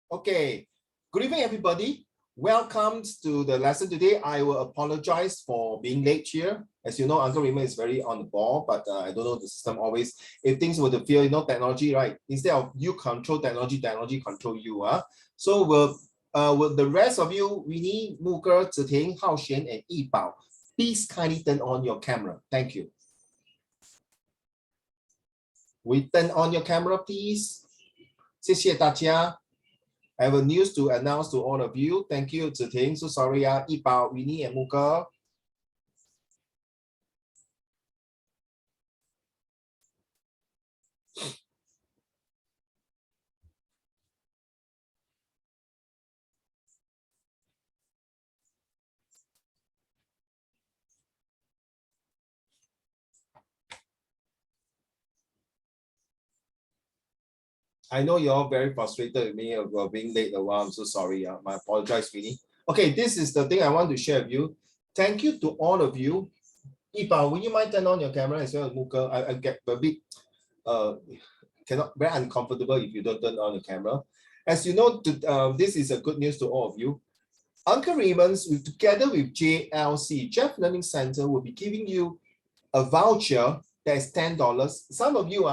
Okay, good evening, everybody. Welcome to the lesson today. I will apologize for being late here. As you know, Uncle Raymond is very on the ball, but I don't know the system always. If things were to feel, technology, right? Instead of you control technology, technology control you. So will the rest of you, Winnie, Muker, Ziting, Hao Xian, and Yi Bao, please kindly turn on your camera. Thank you. We turn on your camera, please. 谢谢大家. I have a news to announce to all of you. Thank you, Ziting. So sorry, Yi Bao, Winnie, and Muker. I know you're all very frustrated with me about being late a while. I'm so sorry. I apologize, Winnie. Okay, this is the thing I want to share with you. Thank you to all of you. Yi Bao, will you mind turn on your camera as well as Muker? I get a bit very uncomfortable if you don't turn on the camera. As you know, this is a good news to all of you. Uncle Raymond's, together with JLC, Jeff Learning Center, will be giving you a voucher that is $10. Some of you,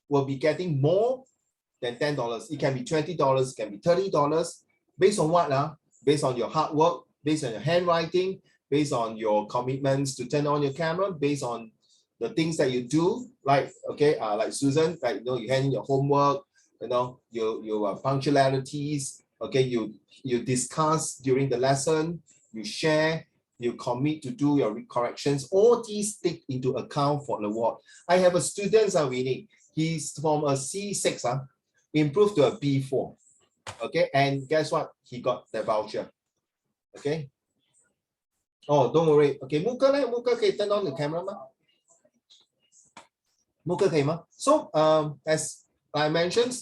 will be getting more than $10. It can be $20, it can be $30. Based on what? Based on your hard work, based on your handwriting, based on your commitments to turn on your camera, based on the things that you do, like Susan, you hand in your homework, your punctualities, you discuss during the lesson, you share, you commit to do your corrections. All these take into account for the award. I have a student, Winnie. He's from a C6, improved to a B4. Okay, and guess what? He got the voucher. Okay. Oh, don't worry. Okay, Muker, can you turn on the camera? Muker, so as I mentioned,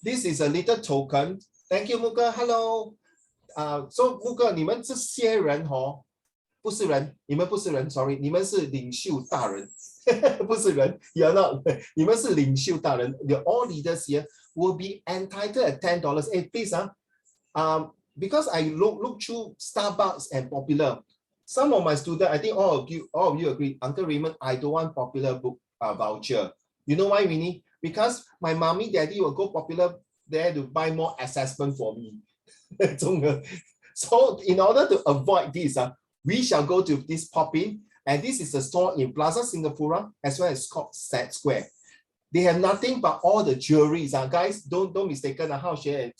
this is a little token. Thank you, Muker. Hello. So Muker, 你们这些人不是人，你们不是人 ，sorry， 你们是领袖大人，不是人 ，you're not， 你们是领袖大人。The all leaders here will be entitled at $10. Hey, please, because I look through Starbucks and Popular, some of my students, I think all of you agree, Uncle Raymond, I don't want Popular book voucher. You know why, Winnie? Because my mommy, daddy will go Popular there to buy more assessment for me. So in order to avoid this, we shall go to this pop-in, and this is a store in Plaza Singapura as well as called Set Square. They have nothing but all the jewelries. Guys, don't mistaken Hao Xie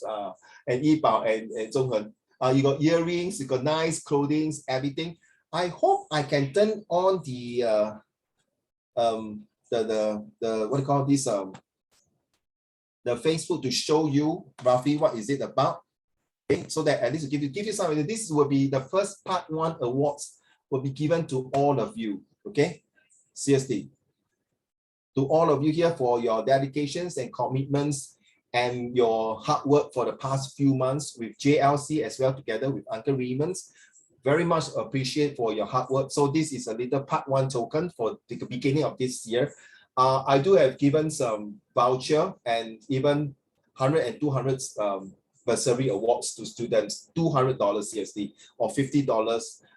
and Yi Bao and Zhonghen. You got earrings, you got nice clothing, everything. I hope I can turn on the what do you call this, the Facebook to show you roughly what is it about. Okay, so that at least give you some. This will be the first part 1 awards will be given to all of you. Okay, seriously, to all of you here for your dedications and commitments and your hard work for the past few months with JLC as well, together with Uncle Raymond's. Very much appreciate for your hard work. So this is a little part 1 token for the beginning of this year. I do have given some voucher and even 100 and 200 bursary awards to students, $200 CSD or $50.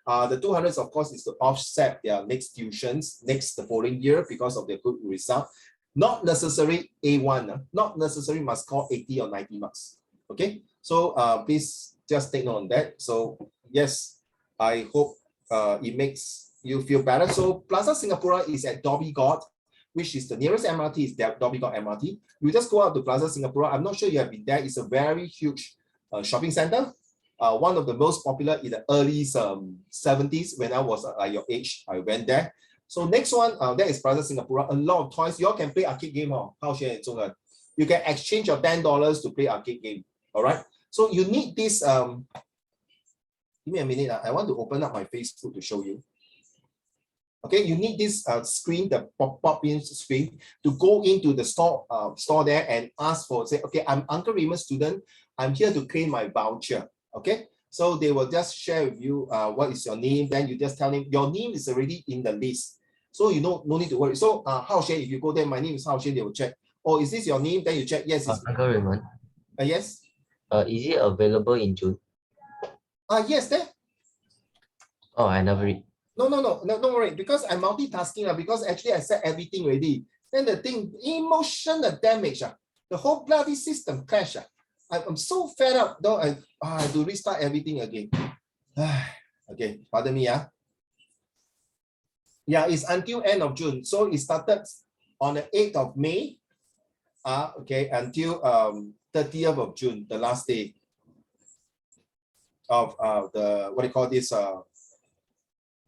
The 200s, of course, is to offset their next tuitions the following year because of their good result. Not necessary A1, not necessarily must score 80 or 90 marks. Okay, so please just take note on that. So yes, I hope it makes you feel better. So Plaza Singapura is at Dhoby Ghaut, which is the nearest MRT is Dhoby Ghaut MRT. You just go out to Plaza Singapura. I'm not sure you have been there. It's a very huge shopping center. One of the most popular in the early 70s when I was your age. I went there. So next one, that is Plaza Singapura. A lot of toys. You all can play arcade game. You can exchange your $10 to play arcade game. All right. So you need this. Give me a minute. I want to open up my Facebook to show you. Okay, you need this screen, the pop-in screen, to go into the store there and ask for, say, okay, I'm Uncle Raymond's student. I'm here to claim my voucher. Okay, so they will just share with you what is your name. Then you just tell them your name is already in the list. So you no need to worry. So Hao Xie, if you go there, my name is Hao Xie, they will check. Oh, is this your name? Then you check, yes. It's Uncle Raymond. yes. Is it available in June? Yes, there. Oh, I never read. No, don't worry, because I'm multitasking, because actually I said everything already. Then the thing, emotional damage, the whole bloody system crash. I'm so fed up, though I have to restart everything again. Okay, pardon me. Yeah, it's until end of June. So it started on the 8th of May, okay, until 30th of June, the last day of the, what do you call this,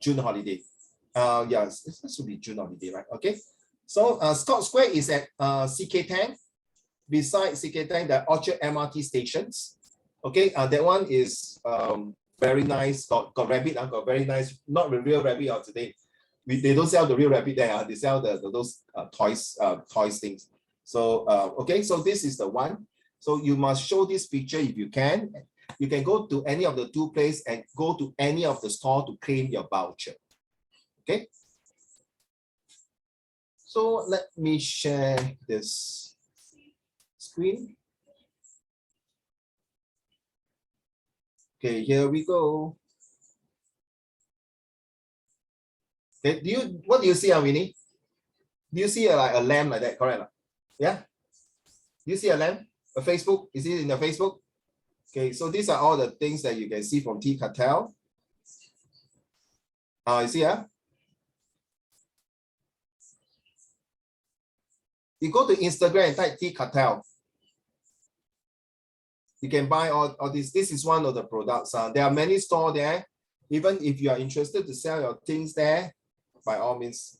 June holiday. Yes, this should be June holiday, right? Okay. So Scott Square is at CK10. Beside CK10, the Orchard MRT stations. Okay, that one is very nice. Got rabbit, got very nice. Not the real rabbit of today. They don't sell the real rabbit there. They sell those toys things. So okay, so this is the one. So you must show this picture if you can. You can go to any of the two places and go to any of the store to claim your voucher. Okay. So let me share this screen. Okay, here we go. Okay, what do you see, Winnie? Do you see like a lamp like that? Correct? Yeah. Do you see a lamp? A Facebook? Is it in the Facebook? Okay, so these are all the things that you can see from T Cartel. You see, you go to Instagram and type T Cartel. You can buy all this. This is one of the products. There are many stores there. Even if you are interested to sell your things there, by all means.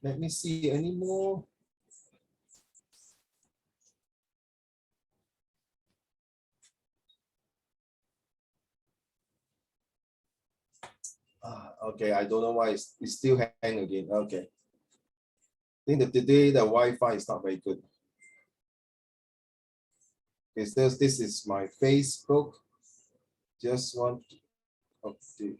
Let me see any more. Okay, I don't know why it's still hang again. Okay. I think that today the Wi-Fi is not very good. Okay, this is my Facebook. Just want to update.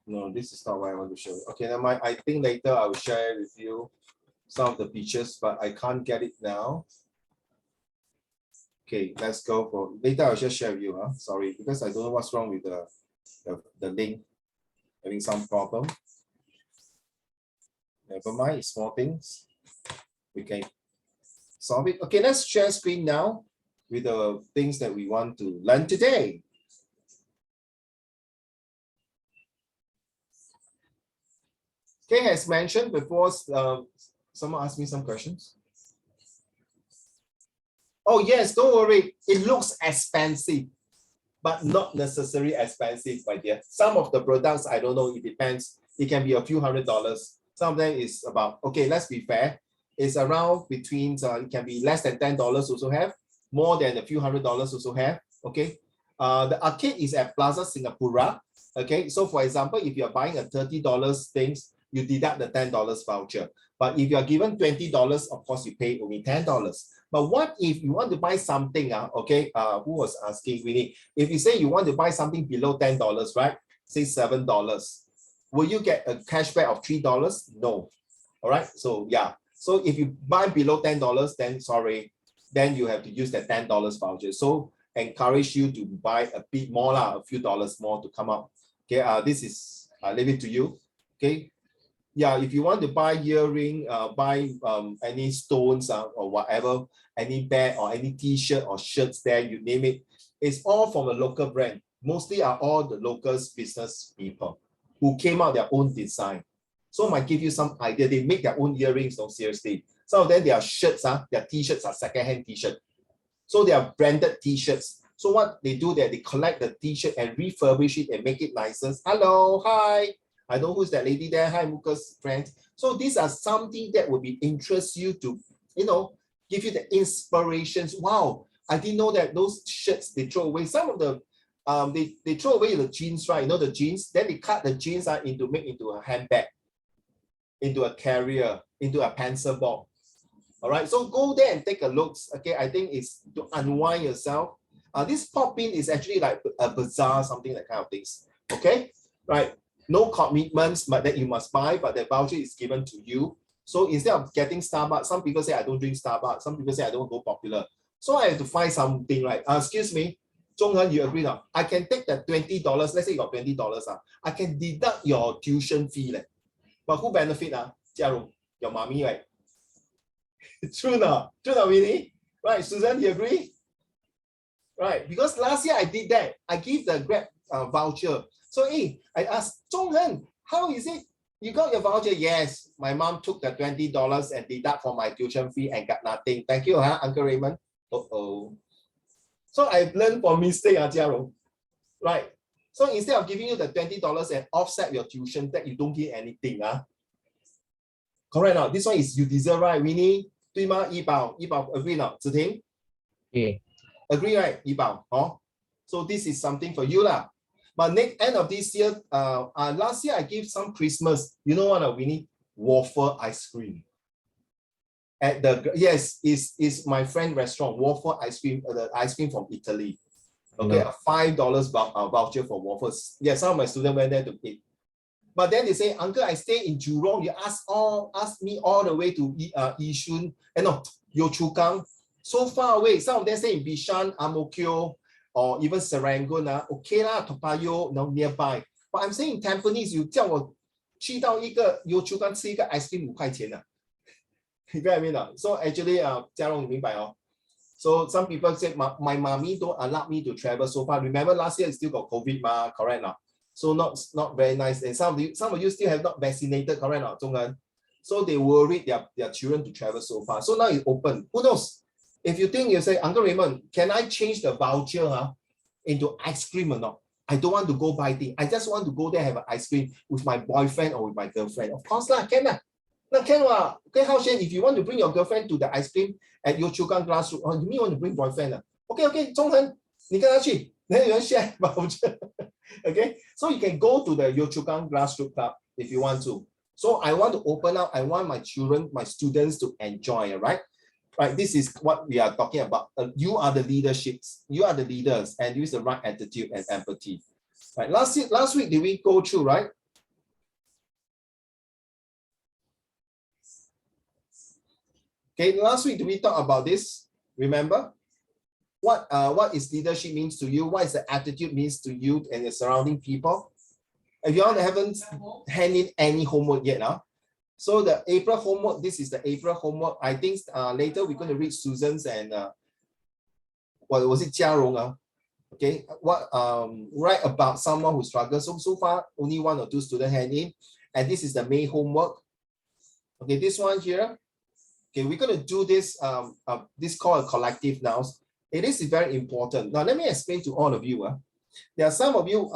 No, this is not what I want to show you. Okay, never mind. I think later I will share with you some of the pictures, but I can't get it now. Okay, let's go for later. I'll just share with you. Sorry, because I don't know what's wrong with the link. Having some problem. Never mind, it's small things. We can solve it. Okay, let's share screen now with the things that we want to learn today. Okay, as mentioned before, someone asked me some questions. Oh yes, don't worry. It looks expensive, but not necessarily expensive, my dear. Some of the products, I don't know, it depends. It can be a few $100s. Some of them is about, okay, let's be fair. It's around between, it can be less than $10 also have, more than a few $100s also have, okay? The arcade is at Plaza Singapura, okay? So for example, if you're buying a $30 things, you deduct the $10 voucher. But if you are given $20, of course, you pay only $10. But what if you want to buy something, okay, who was asking, Winnie? If you say you want to buy something below $10, right? Say $7. Will you get a cashback of $3? No. All right, so yeah. So if you buy below $10, then sorry, then you have to use that $10 voucher. So encourage you to buy a bit more, a few dollars more to come up. Okay, this is, I leave it to you. Okay. Yeah, if you want to buy earring, buy any stones or whatever, any bag or any t-shirt or shirts there, you name it, it's all from a local brand. Mostly are all the local business people who came out their own design. So I might give you some idea. They make their own earrings, no, seriously. Some of them, their shirts, their t-shirts are secondhand t-shirt. So they are branded t-shirts. So what they do there, they collect the t-shirt and refurbish it and make it nicer. Hello, hi. I know who's that lady there. Hi, Muka's friend. So these are something that would be interest you to, give you the inspirations. Wow, I didn't know that those shirts they throw away. Some of the they throw away the jeans, right? You know the jeans, then they cut the jeans into make into a handbag, into a carrier, into a pencil box. All right, so go there and take a look. Okay, I think it's to unwind yourself. This pop-in is actually like a bazaar, something like kind of things. Okay, right? No commitments, but that you must buy, but the voucher is given to you. So instead of getting Starbucks, some people say I don't drink Starbucks, some people say I don't go popular. So I have to find something, right? Excuse me, Zhonghen, you agree now? I can take that $20, let's say you got $20, I can deduct your tuition fee. But who benefit? Jiarong, your mommy, right? True now, Winnie? Right, Susan, you agree? Right, because last year I did that. I give the Grab voucher. So I asked, Zhonghen, how is it? You got your voucher? Yes, my mom took the $20 and deduct for my tuition fee and got nothing. Thank you, Uncle Raymond. Uh-oh. So I've learned from mistake, Jiarong. Right. So instead of giving you the $20 and offset your tuition, that you don't get anything. Correct now. This one is you deserve, right, Winnie? 对吗？怡宝 agree now. Ziting? Yeah. Agree, right? 怡宝, oh? So this is something for you lah. But next end of this year, last year I gave some Christmas. You know what, Winnie? Waffle ice cream. At the is my friend restaurant, waffle ice cream, the ice cream from Italy. Okay, no. A $5 voucher for waffles. Yeah, some of my students went there to eat. But then they say, Uncle, I stay in Jurong. You ask me all the way to Yishun, Yio Chu Kang, so far away. Some of them stay in Bishan, Ang Mo Kio, or even Serangoon. Okay lah, Toa Payoh, nearby. But I'm saying in Tampines, you 叫我去到一个 Yio Chu Kang 吃一个 ice cream 5块钱 You get what I mean? So actually, Jiarong, 你明白哦? So some people say, my mommy don't allow me to travel so far. Remember last year, it still got COVID, correct now? So not very nice. And some of you still have not vaccinated, correct now, Zhonghen? So they worried their children to travel so far. So now it's open. Who knows? If you think, you say, Uncle Raymond, can I change the voucher into ice cream or not? I don't want to go buy things. I just want to go there and have an ice cream with my boyfriend or with my girlfriend. Of course lah, can lah. Okay, how Shane, if you want to bring your girlfriend to the ice cream at Yio Chu Kang Glassroom, or you want to bring boyfriend? Okay, 中恒，你跟他去， then you share voucher. Okay, so you can go to the Yio Chu Kang Glassroom Club if you want to. So I want to open up. I want my children, my students to enjoy. Right. This is what we are talking about. You are the leaderships. You are the leaders, and use the right attitude and empathy. Right. Last week did we go through, right? Okay, last week, did we talk about this? Remember? What is leadership means to you? What is the attitude means to you and the surrounding people? If you haven't handed in any homework yet, so the April homework, this is the April homework. I think later we're going to read Susan's and what was it, Jiarong? Okay, write about someone who struggles. So far, only 1 or 2 students hand in, and this is the May homework. Okay, this one here. Okay, we're going to do this, this called a collective nouns. It is very important. Now, let me explain to all of you. There are some of you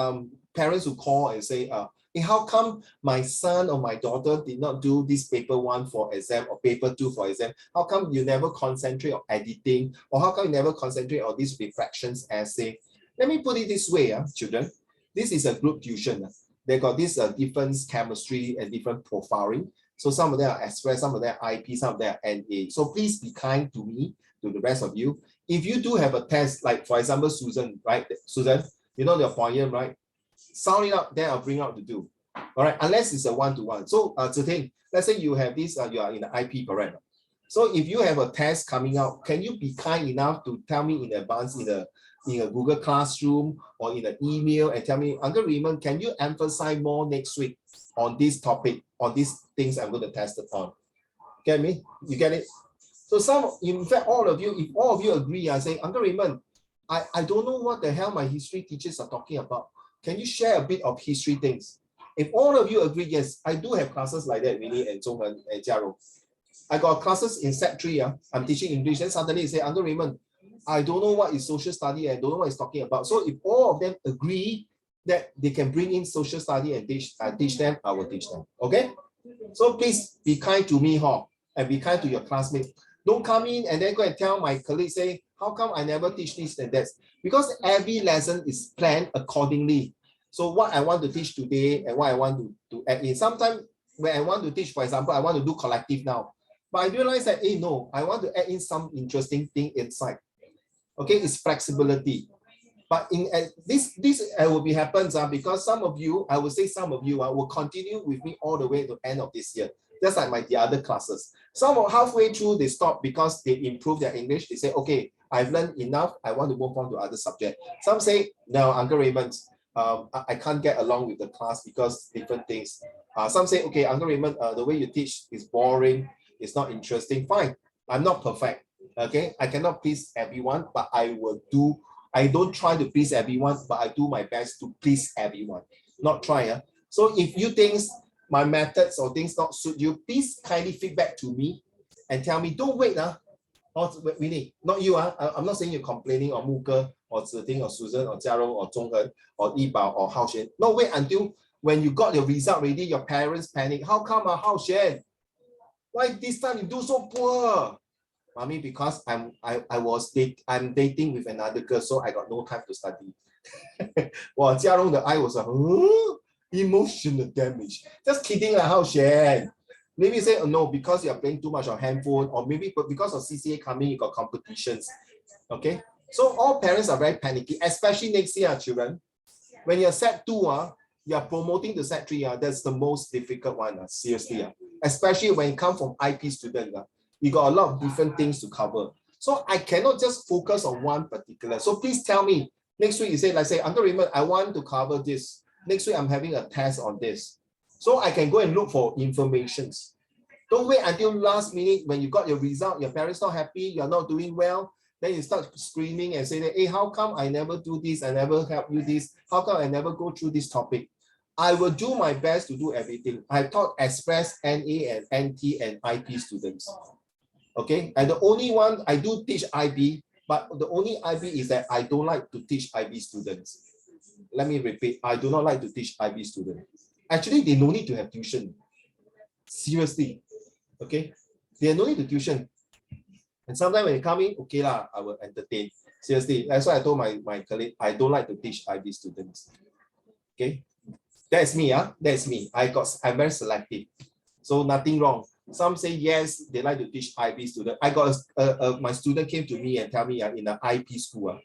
parents who call and say, hey, how come my son or my daughter did not do this paper 1 for exam or paper 2 for exam? How come you never concentrate on editing? Or how come you never concentrate on these reflections essay? Let me put it this way, children. This is a group tuition. They got this different chemistry and different profiling. So some of them are express, some of them are IP, some of them are NA. So please be kind to me, to the rest of you. If you do have a test, like for example, Susan, right? Susan, you know your poem, right? Sound it out, then I'll bring out to do. All right, unless it's a one-to-one. So Ziting, let's say you have this, you are in the IP, correct? So if you have a test coming out, can you be kind enough to tell me in advance in a Google Classroom or in an email and tell me, Uncle Raymond, can you emphasize more next week on this topic, on these things I'm going to test upon? Get me? You get it? So in fact, all of you, if all of you agree, I say, Uncle Raymond, I don't know what the hell my history teachers are talking about. Can you share a bit of history things? If all of you agree, yes, I do have classes like that, Winnie and Zhonghen and Jiarong. I got classes in Sec 3, I'm teaching English, then suddenly say, Uncle Raymond, I don't know what is social study, I don't know what it's talking about. So if all of them agree that they can bring in social study and teach them, I will teach them. Okay? So please be kind to me, and be kind to your classmates. Don't come in and then go and tell my colleagues, say, How come I never teach this and that? Because every lesson is planned accordingly. So what I want to teach today and what I want to add in. Sometimes when I want to teach, for example, I want to do collective now. But I realize that, hey, no, I want to add in some interesting thing inside. Okay, it's flexibility. But in this will be happens because some of you, I would say some of you will continue with me all the way to the end of this year. Just like the other classes. Some of halfway through, they stop because they improve their English. They say, okay, I've learned enough. I want to move on to other subject. Some say, no, Uncle Raymond, I can't get along with the class because different things. Some say, okay, Uncle Raymond, the way you teach is boring. It's not interesting. Fine. I'm not perfect. Okay. I cannot please everyone, but I don't try to please everyone, but I do my best to please everyone. Not try. So if you think my methods or things not suit you, please kindly feedback to me and tell me, don't wait. Winnie, not you. I'm not saying you're complaining or Muke or Ziting or Susan or Jiarong or Zhonghen or Yibao or Hao Xuan. No, wait until when you got your result ready, your parents panic. How come, Hao Xuan? Why this time you do so poor? Mommy, because I'm dating with another girl, so I got no time to study. Well, Jiarong, the eye was like, emotional damage. Just kidding, Hao Xuan. Maybe you say, oh, no, because you're playing too much on handphone, or maybe because of CCA coming, you got competitions. Okay, so all parents are very panicky, especially next year, children. When you're set 2, you're promoting to set 3. That's the most difficult one, seriously. Especially when you come from IP student, you got a lot of different things to cover. So I cannot just focus on one particular. So please tell me, next week you say, let's say, Uncle Raymond, I want to cover this. Next week I'm having a test on this. So I can go and look for information. Don't wait until last minute when you got your result, your parents not happy, you're not doing well, then you start screaming and say, hey, how come I never do this? I never help you this. How come I never go through this topic? I will do my best to do everything. I taught Express, NA, and NT, and IP students. Okay, and the only one I do teach IB, but the only IB is that I don't like to teach IB students. Let me repeat, I do not like to teach IB students. Actually, they no need to have tuition. Seriously. Okay, they no need to tuition. And sometimes when they come in, okay lah, I will entertain. Seriously, that's why I told my colleague, I don't like to teach IB students. Okay, that's me. That's me. I'm very selective. So nothing wrong. Some say yes, they like to teach IB student. I got my student came to me and tell me in an IP school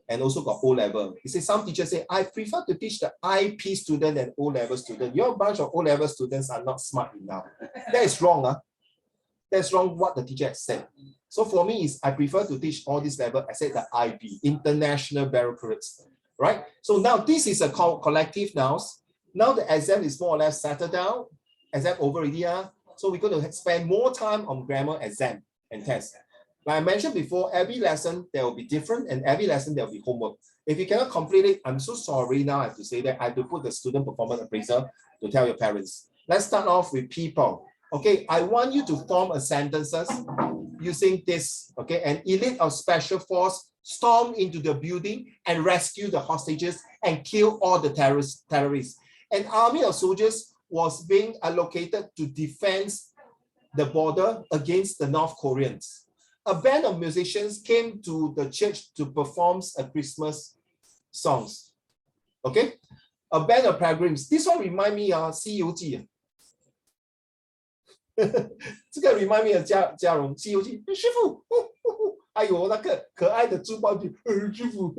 and also got O-level. He said some teachers say, I prefer to teach the IP student than O-level student. Your bunch of O-level students are not smart enough. That is wrong. That's wrong what the teacher has said. So for me, I prefer to teach all this level. I said the IB, International Baccalaureate, right? So now this is a collective now. Now the exam is more or less settled down. Exam over already. So we're going to spend more time on grammar exam and test. Like I mentioned before, every lesson there will be different and every lesson there will be homework. If you cannot complete it, I'm so sorry now I have to say that I have to put the student performance appraiser to tell your parents. Let's start off with people. Okay, I want you to form a sentences using this. Okay, an elite of special force stormed into the building and rescued the hostages and killed all the terrorists. An army of soldiers was being allocated to defend the border against the North Koreans. A band of musicians came to the church to perform a Christmas songs. Okay, a band of pilgrims. This one remind me of 西游记。这个 remind me of 嘉荣西游记。师傅，还有那个可爱的猪包句。师傅，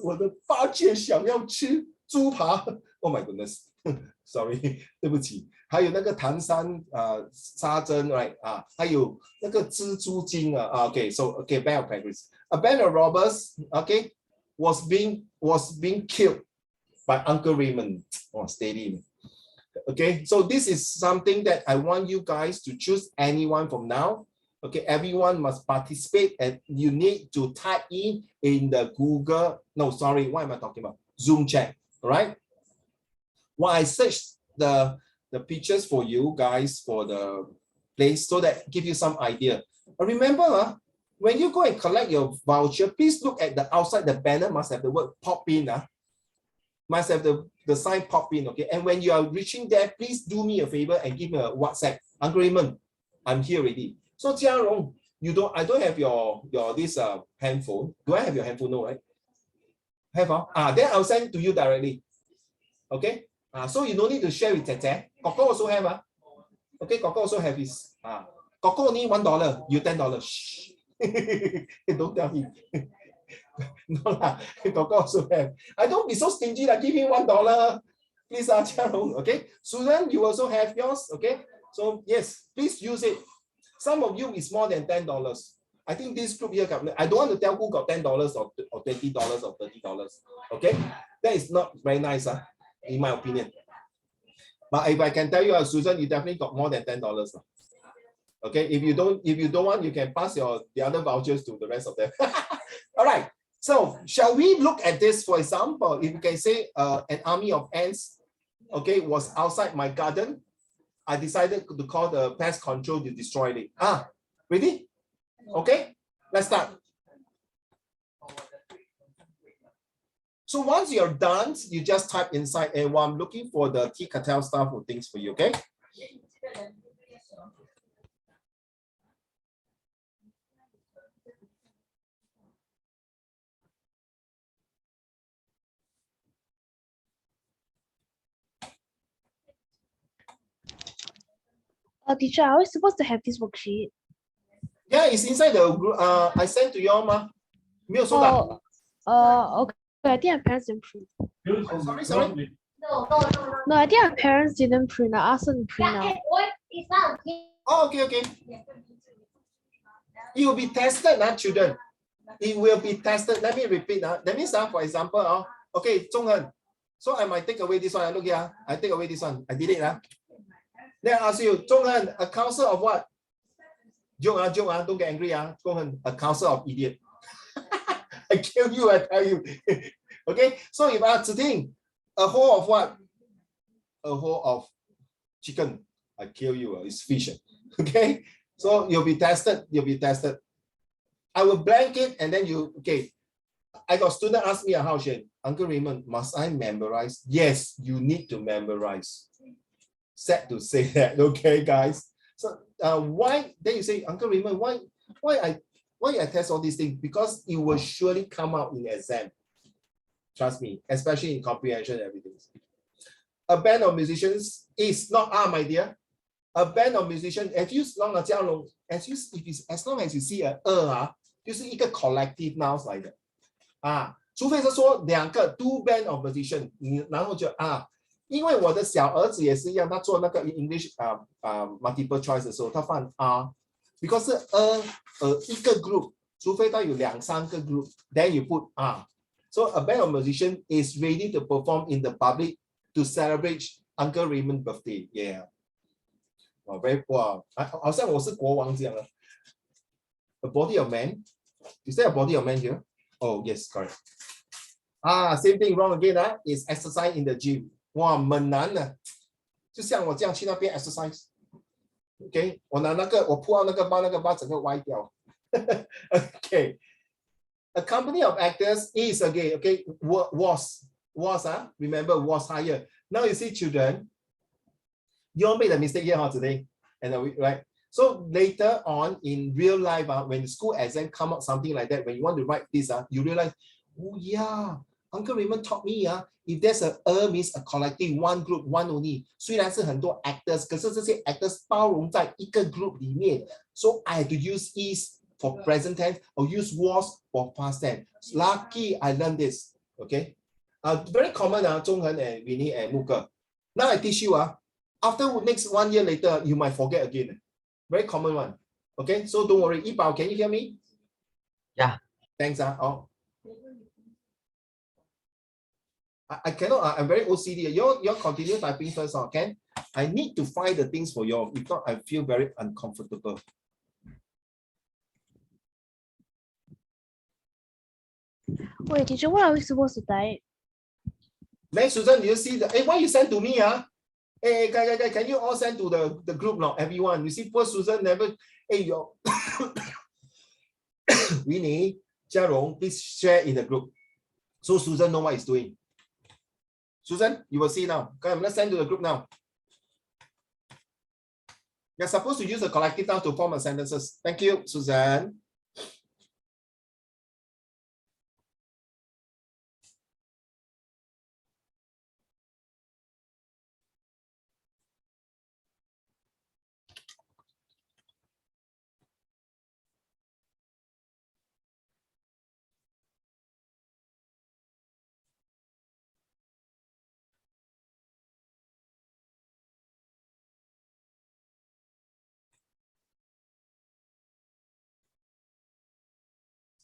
我的八戒想要吃猪扒。Oh my goodness. Sorry, 对不起。还有那个唐山沙针 right 还有那个蜘蛛精okay, so okay, band of pirates. A band of robbers, okay, was being killed by Uncle Raymond. Oh, steady. Okay, so this is something that I want you guys to choose anyone from now. Okay, everyone must participate and you need to type in the Google. No, sorry, what am I talking about? Zoom chat, all right? While I search the pictures for you guys for the place so that give you some idea. But remember, when you go and collect your voucher, please look at the outside, the banner must have the word pop in. Must have the sign pop in, okay? And when you are reaching there, please do me a favor and give me a WhatsApp. Uncle Raymond, I'm here already. So Jiarong, I don't have your this handphone. Do I have your handphone? No, right? Have then I'll send it to you directly. Okay. So you don't need to share with Tete. Coco also have Okay, Coco also have his Coco only $1, you $10. Shh. Don't tell him. No lah, Coco also have. I don't be so stingy like give him $1. Please, okay. Susan, you also have yours. Okay. So yes, please use it. Some of you is more than $10. I think this group here, I don't want to tell who got $10 or $20 or $30. Okay, that is not very nice, in my opinion. But if I can tell you, Susan, you definitely got more than $10. Okay, if you don't want, you can pass the other vouchers to the rest of them. All right. So shall we look at this? For example, if you can say an army of ants, okay, was outside my garden. I decided to call the pest control to destroy it. Ready? Okay, let's start. So once you're done, you just type inside, and while I'm looking for the T Cartel stuff or things for you, okay? Teacher, are we supposed to have this worksheet? Yeah, it's inside the group. I sent to you all, ma. Okay. I think our parents didn't print. Sorry. No, I think our parents didn't print. I asked them to print out. Oh, okay. It will be tested, children. It will be tested. Let me repeat. That means, for example, okay, Zhonghen. So I might take away this one. Look here. I take away this one. I did it. Then I ask you, Zhonghen, a council of what? Joke, don't get angry. Zhonghen, a council of idiot. I kill you, I tell you. Okay, so if I think a whole of what? A whole of chicken. I kill you. It's fish. Okay, so you'll be tested. I will blank it and then okay. I got student ask me how Uncle Raymond, must I memorize? Yes, you need to memorize. Sad to say that, okay, guys. So why? Then you say, Uncle Raymond, why I test all these things? Because it will surely come out in exam. Trust me, especially in comprehension and everything. A band of musicians is not my dear. A band of musicians, as long as you see a 就是一个 collective nouns 来的除非是说two band of musicians， 然后就因为我的小儿子也是一样，他做那个 English multiple choice 的时候，他放 because 是一个 group， 除非他有2-3个 group， then you put So a band of musicians is ready to perform in the public to celebrate Uncle Raymond's birthday. Yeah. Very poor. 好像我是国王这样的。A body of man. Is there a body of man here? Oh yes, correct. Same thing, wrong again. Is exercise in the gym. 哇，很难的，就像我这样去那边 exercise。OK， 我拿那个，我铺到那个包整个歪掉。OK， a company of actors is again, okay, was remember was higher. Now you see, children, you all made a mistake here today, and right. So later on in real life, when the school exam come out something like that, when you want to write this, you realize, oh yeah, Uncle Raymond taught me if there's means a collective, one group, one only. 虽然是很多 actors, 可是这些 actors 包容在一个 group 里面. So I had to use is for present tense or use was for past tense. Lucky I learned this. Okay. Very common, Zhonghen and Winnie and Muka. Now I teach you, after next 1 year later, you might forget again. Very common one. Okay, so don't worry. Yibao, can you hear me? Yeah. Thanks. I cannot. I'm very OCD. You continue typing first, okay? I need to find the things for you. If not, I feel very uncomfortable. Wait, teacher, what are we supposed to type? Next, Susan, do you see the? Hey, why you send to me? Hey, guys, can you all send to the group now? Everyone, you see, poor Susan never. Hey, yo, Winnie, Jiarong, please share in the group, so Susan know what he's doing. Susan, you will see now. Come, let's send to the group now. You're supposed to use the collective noun to form a sentences. Thank you, Susan.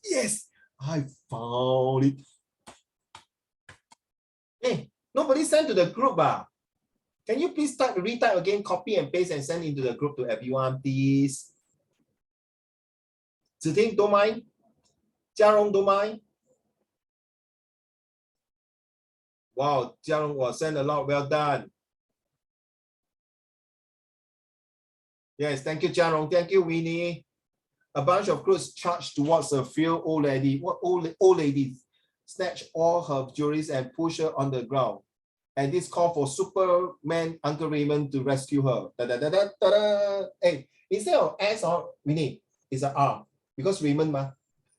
Yes, I found it. Hey, nobody sent to the group. Can you please retype again, copy and paste and send into the group to everyone, please? Ziting, don't mind? Jiarong, don't mind? Wow, Jiarong was sent a lot. Well done. Yes, thank you, Jiarong. Thank you, Winnie. A bunch of clothes charged towards a few old lady. What old ladies? Snatch all her jewelry and push her on the ground. And this call for Superman Uncle Raymond to rescue her. Da, da, da, da, da, da. Hey, instead of S or Winnie, it's an R because Raymond ma.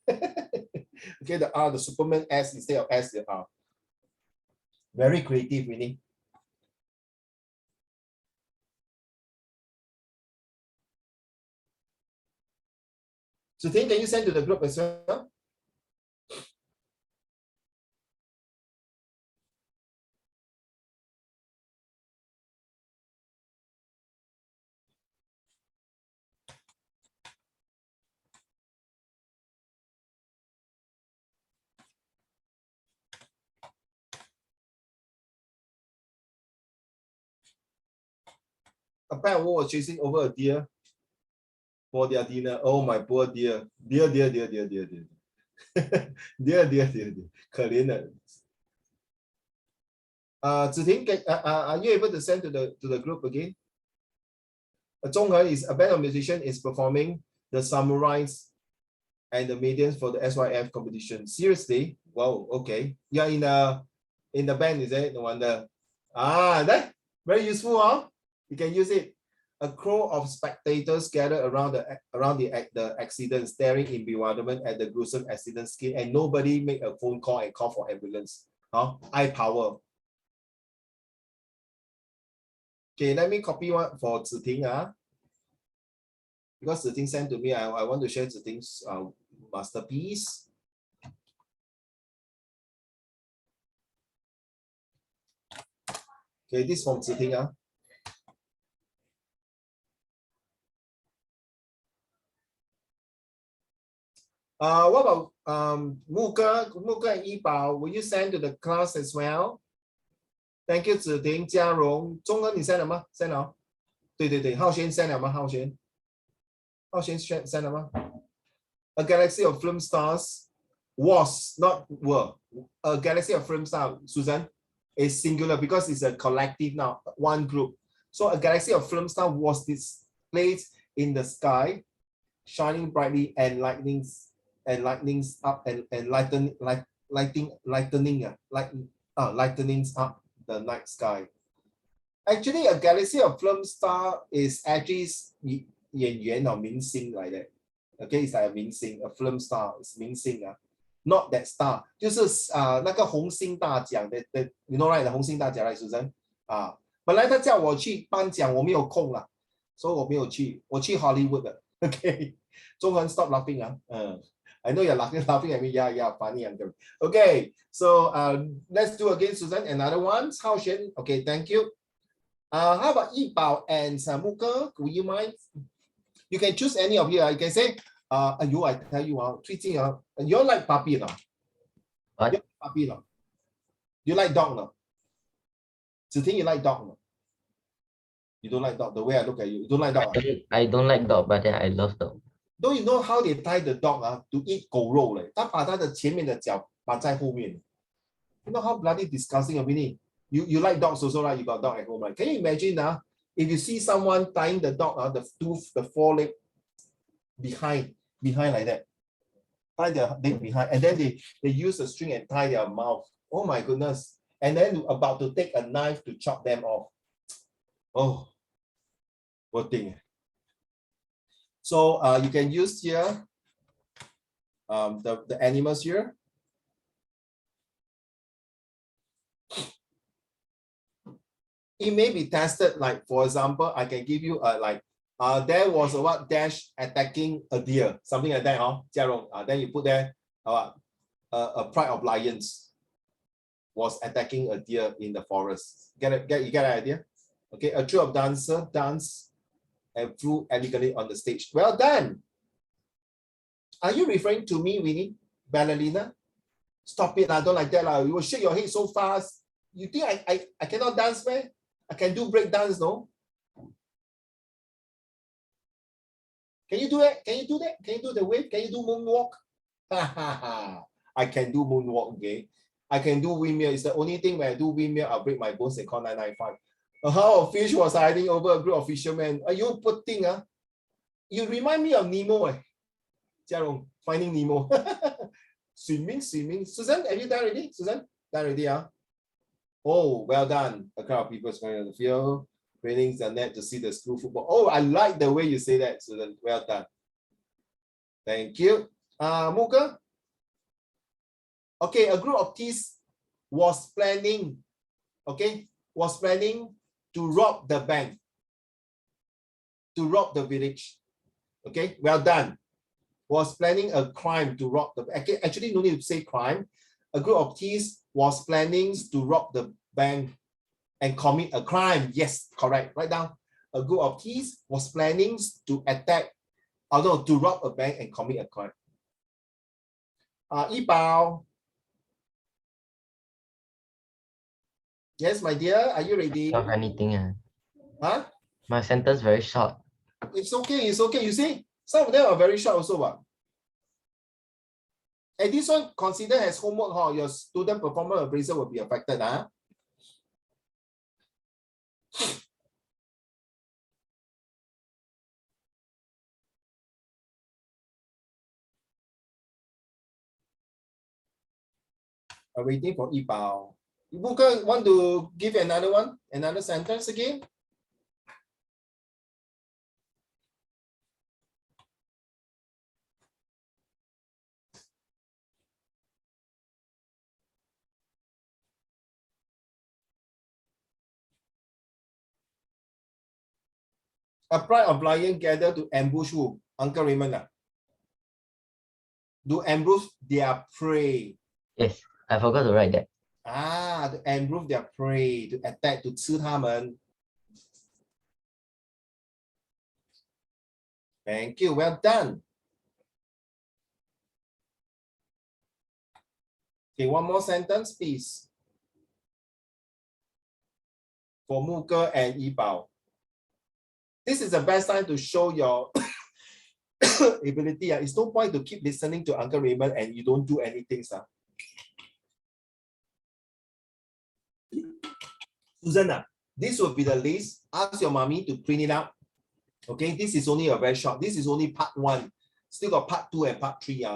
Okay, the R, the Superman S instead of S, the R. Very creative, Winnie. So can you send to the group as well? A pair of wolves chasing over a deer for their dinner. Oh, my poor dear. Dear. dear. 可怜的。Ziting, are you able to send to the group again? Zhonghe is a band of musicians is performing the samurais and the medians for the SYF competition. Seriously? Wow, okay. You're in the band, is it? No wonder. That very useful, huh? You can use it. A crowd of spectators gathered around the accident, staring in bewilderment at the gruesome accident scene, and nobody made a phone call and call for ambulance. Eye power. Okay, let me copy one for Ziting. Because Ziting sent to me, I want to share Ziting's masterpiece. Okay, this from Ziting. What about Muka and Yibao? Will you send to the class as well? Thank you, Ziting, Jiarong. 中恩你 send 了吗 ？send 了。对，浩轩 send 了吗？浩轩 send 了吗 ？A galaxy of film stars was not were. A galaxy of film stars, Susan, is singular because it's a collective now, one group. So a galaxy of film stars was displayed in the sky, shining brightly and lightnings up and lightening up the night sky. Actually, a galaxy of film star is actually 演员 or 明星 like that. Okay, it's like a 明星, a film star is 明星 not that star. 就是那个红星大奖的 you know right, 红星大奖 right, Susan? 本来他叫我去颁奖，我没有空啦，所以我没有去，我去 Hollywood 的。Okay, 中文 stop laughing I know you're laughing at me. Yeah, funny uncle. Okay, so let's do again, Susan. Another one. Hao Xuan. Okay, thank you. How about Yibao and Muka? Would you mind? You can choose any of you. You can say, I tell you, 最近you all like puppy no? What? You like puppy no? You like dog no? Ziting, you like dog no? You don't like dog. The way I look at you, you don't like dog. I don't like dog, but then I love dog. Don't you know how they tie the dog to eat 狗肉嘞？他把他的前面的脚绑在后面。You know how bloody disgusting, Winnie? You like dogs also, right? You got dog at home, right? Can you imagine if you see someone tying the dog, the foreleg behind like that, tie their leg behind, and then they use a string and tie their mouth. Oh my goodness! And then about to take a knife to chop them off. Oh, what thing? So you can use here the animals here. It may be tested, like for example, I can give you there was a what dash attacking a deer, something like that, Jiarong. Then you put there a pride of lions was attacking a deer in the forest. You get an idea? Okay, a trio of dancer danced and flew elegantly on the stage. Well done. Are you referring to me, Winnie? Ballerina? Stop it, don't like that. You will shake your head so fast. You think I cannot dance, man? I can do break dance, no? Can you do it? Can you do that? Can you do the wave? Can you do moonwalk? I can do moonwalk, okay? I can do windmill. It's the only thing when I do windmill, I'll break my bones and call 995. How a fish was hiding over a group of fishermen. Are you poor thing? You remind me of Nemo. Jiarong, Finding Nemo. Swimming. Susan, have you done already? Susan, done already? Oh, well done. A crowd of people swimming on the field, raining the net to see the school football. Oh, I like the way you say that, Susan. Well done. Thank you. Muka? Okay, a group of thieves was planning to rob the bank, to rob the village. Okay, well done. Was planning a crime to rob the bank. Actually, no need to say crime. A group of thieves was planning to rob the bank and commit a crime. Yes, correct. Write down. A group of thieves was planning to to rob a bank and commit a crime. Yibao. Yes, my dear, are you ready? Don't have anything. Huh? My sentence very short. It's okay. You see, some of them are very short also. What? And this one consider as homework, your student performance appraisal will be affected. I'm waiting for Yibao. Buka, want to give another sentence again? A pride of lion gathered to ambush who? Uncle Raymond. To ambush their prey. Yes, I forgot to write that. To ambush their prey, to attack, to 吃他们. Thank you, well done. Okay, one more sentence, please. For Muka and Yibao. This is the best time to show your ability. It's no point to keep listening to Uncle Raymond and you don't do anything. Susanna, this will be the list. Ask your mommy to print it out. Okay, this is only a very short. This is only part 1. Still got part 2 and part 3.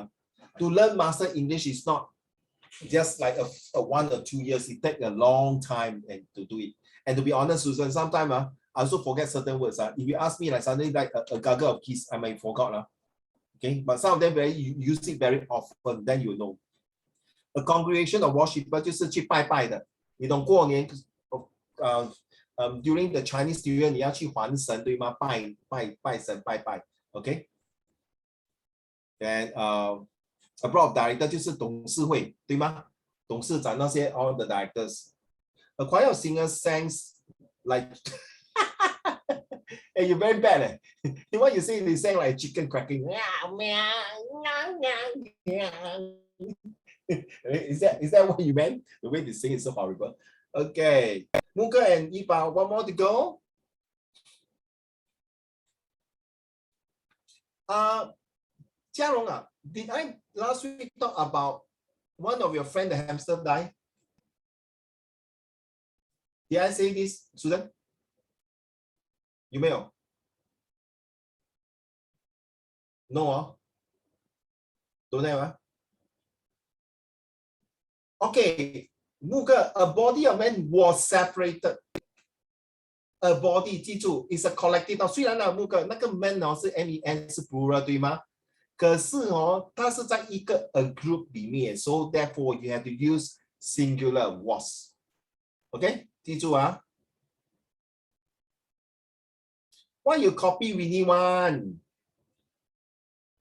To learn master English is not just like a 1 or 2 years. It takes a long time to do it. And to be honest, Susan, sometimes I also forget certain words. If you ask me like suddenly like a gargle of keys, I might forgot. Okay, but some of them you use it very often, then you know. A congregation of worshippers 就是去拜拜的。你懂过年during the Chinese New Year 你要去还神对吗？拜神拜拜 ，OK。And a board of directors 就是董事会对吗？董事长那些 all the directors. A choir of singers sang like hey, you're very bad. What you say, they sang like chicken cracking. Is that what you meant? The way they sing is so horrible. Okay, Muka and Yibao, one more to go. Jiarong, did I last week talk about one of your friend, the hamster died? Did I say this, Susan? You may know. No, don't have. Okay, Muka, a body of man was separated. a body， 记住 is a collective noun。虽然呢，那个 man 是 men 是 plural 对吗？可是它是在一个 a group 里面 ，so therefore you have to use singular was。OK， 记住啊。Why you copy Winnie one?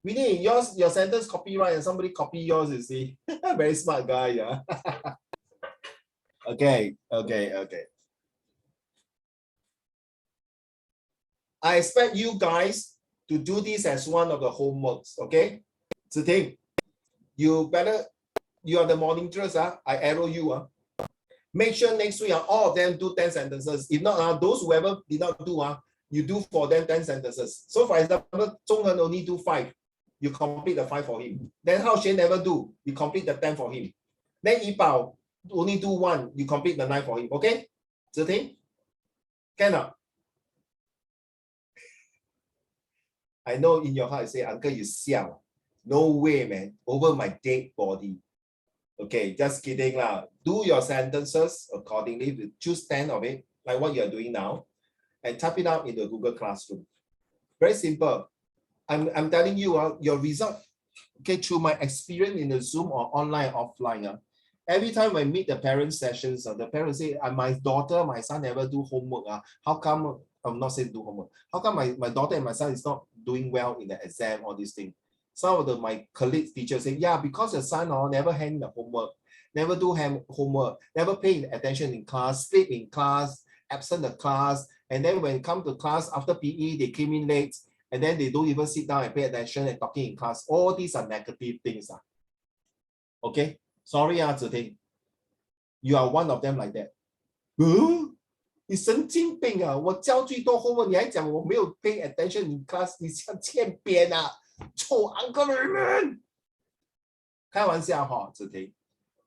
Winnie, your sentence copyright and somebody copy yours, you see. Very smart guy, yeah. Okay. I expect you guys to do this as one of the homeworks, okay? Ziting, you are the monitors, I arrow you. Make sure next week all of them do 10 sentences. If not, those whoever did not do, you do for them 10 sentences. So for example, Zhonghen only do 5. You complete the 5 for him. Then Hao Xuan never do. You complete the 10 for him. Then Yi Bao only do 1. You complete the 9 for him. Okay? Ziting? Cannot. I know in your heart you say, Uncle, you siao. No way, man. Over my dead body. Okay, just kidding lah. Do your sentences accordingly. Choose 10 of it, like what you are doing now, and type it out in the Google Classroom. Very simple. I'm telling you, your result, okay, through my experience in the Zoom or online, offline. Every time I meet the parent sessions, the parents say, my daughter, my son never do homework. How come, I'm not saying do homework. How come my daughter and my son is not doing well in the exam, all these things? Some of my colleagues, teachers say, yeah, because your son never hand the homework, never do homework, never pay attention in class, sleep in class, absent the class, and then when come to class after PE, they came in late, and then they don't even sit down and pay attention and talking in class. All these are negative things. Okay? Sorry, Ziting. You are one of them like that. 你神经病啊！我教最多 homework， 你还讲我没有 pay attention in class， 你像欠扁啊！臭 uncle 的人！开玩笑哈，Ziting。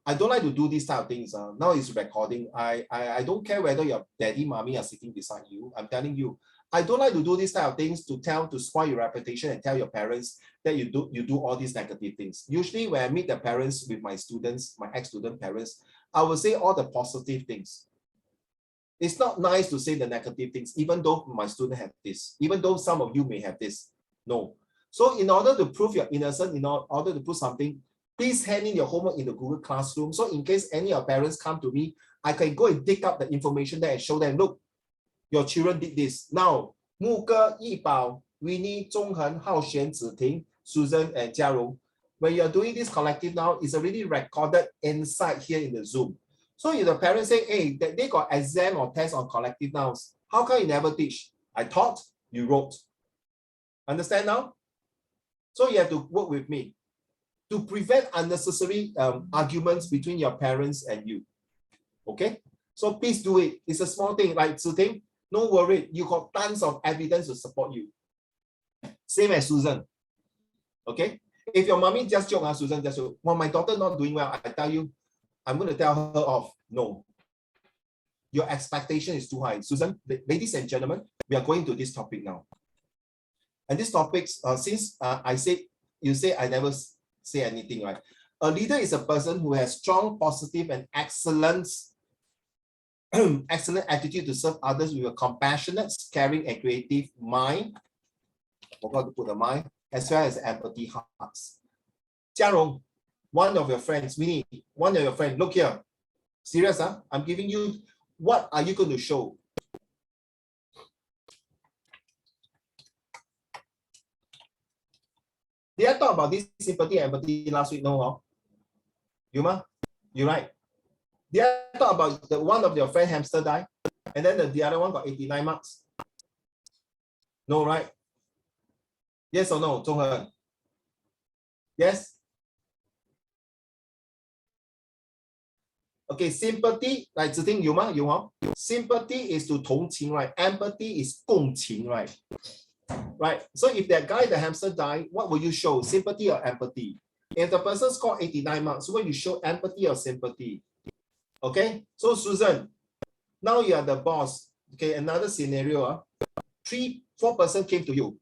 I don't like to do these type of things. Now it's recording. I don't care whether your daddy, mommy are sitting beside you. I'm telling you, I don't like to do these type of things to spoil your reputation and tell your parents that you do all these negative things. Usually when I meet the parents with my students, my ex-student parents, I will say all the positive things. It's not nice to say the negative things, even though my student have this, even though some of you may have this. No. So in order to prove you're innocent, in order to prove something, please hand in your homework in the Google Classroom. So in case any of your parents come to me, I can go and dig up the information there and show them, look, your children did this. Now, Muge, Yi Bao, Winnie, Zhonghen, Hao Xuan, Ziting, Susan, and Jiarong. When you're doing this collective now, it's already recorded inside here in the Zoom. So if the parents say, hey, they got exam or test on collective nouns, how come you never teach? I taught, you wrote. Understand now? So you have to work with me to prevent unnecessary arguments between your parents and you. Okay? So please do it. It's a small thing, like Ziting, no worry, you got tons of evidence to support you. Same as Susan. Okay? If your mommy just joke, Susan just joke, well, my daughter not doing well, I tell you, I'm going to tell her off. No. Your expectation is too high. Susan, ladies and gentlemen, we are going to this topic now. And this topic, since you say I never say anything, right? A leader is a person who has strong, positive, and excellent attitude to serve others with a compassionate, caring, and creative mind. Forgot to put the mind, as well as empathy hearts. Jiarong, one of your friends, Winnie, one of your friends, look here. Serious, huh? I'm giving you, what are you going to show? Did I talk about this sympathy and empathy last week? No, Yuma, you're right. Did I talk about the one of your friend hamster died, and then the other one got 89 marks? No, right? Yes or no, Zhonghen? Yes? Okay, sympathy, like Ziting, you sympathy is to 同情, right? Empathy is 共情, right? Right. So if that guy, the hamster died, what will you show? Sympathy or empathy? If the person scored 89 marks, will you show empathy or sympathy? Okay. So Susan, now you are the boss. Okay. Another scenario. 4 person came to you.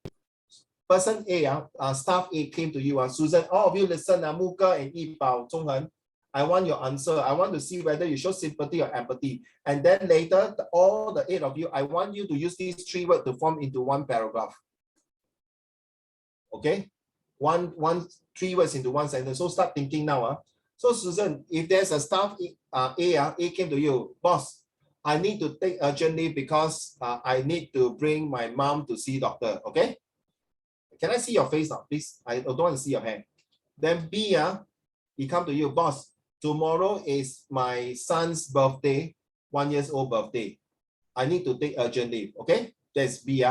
Person A, staff A came to you. Susan, all of you listen. Muge and Yi Bao, Zhonghen. I want your answer. I want to see whether you show sympathy or empathy. And then later, all the 8 of you, I want you to use these 3 words to form into 1 paragraph. Okay? 3 words into 1 sentence. So start thinking now. So Susan, if there's a staff A came to you, boss, I need to take urgent leave because I need to bring my mom to see doctor. Okay? Can I see your face now, please? I don't want to see your hand. Then B, he come to you, boss. Tomorrow is my son's birthday, 1 year old birthday. I need to take urgent leave. Okay, that's B.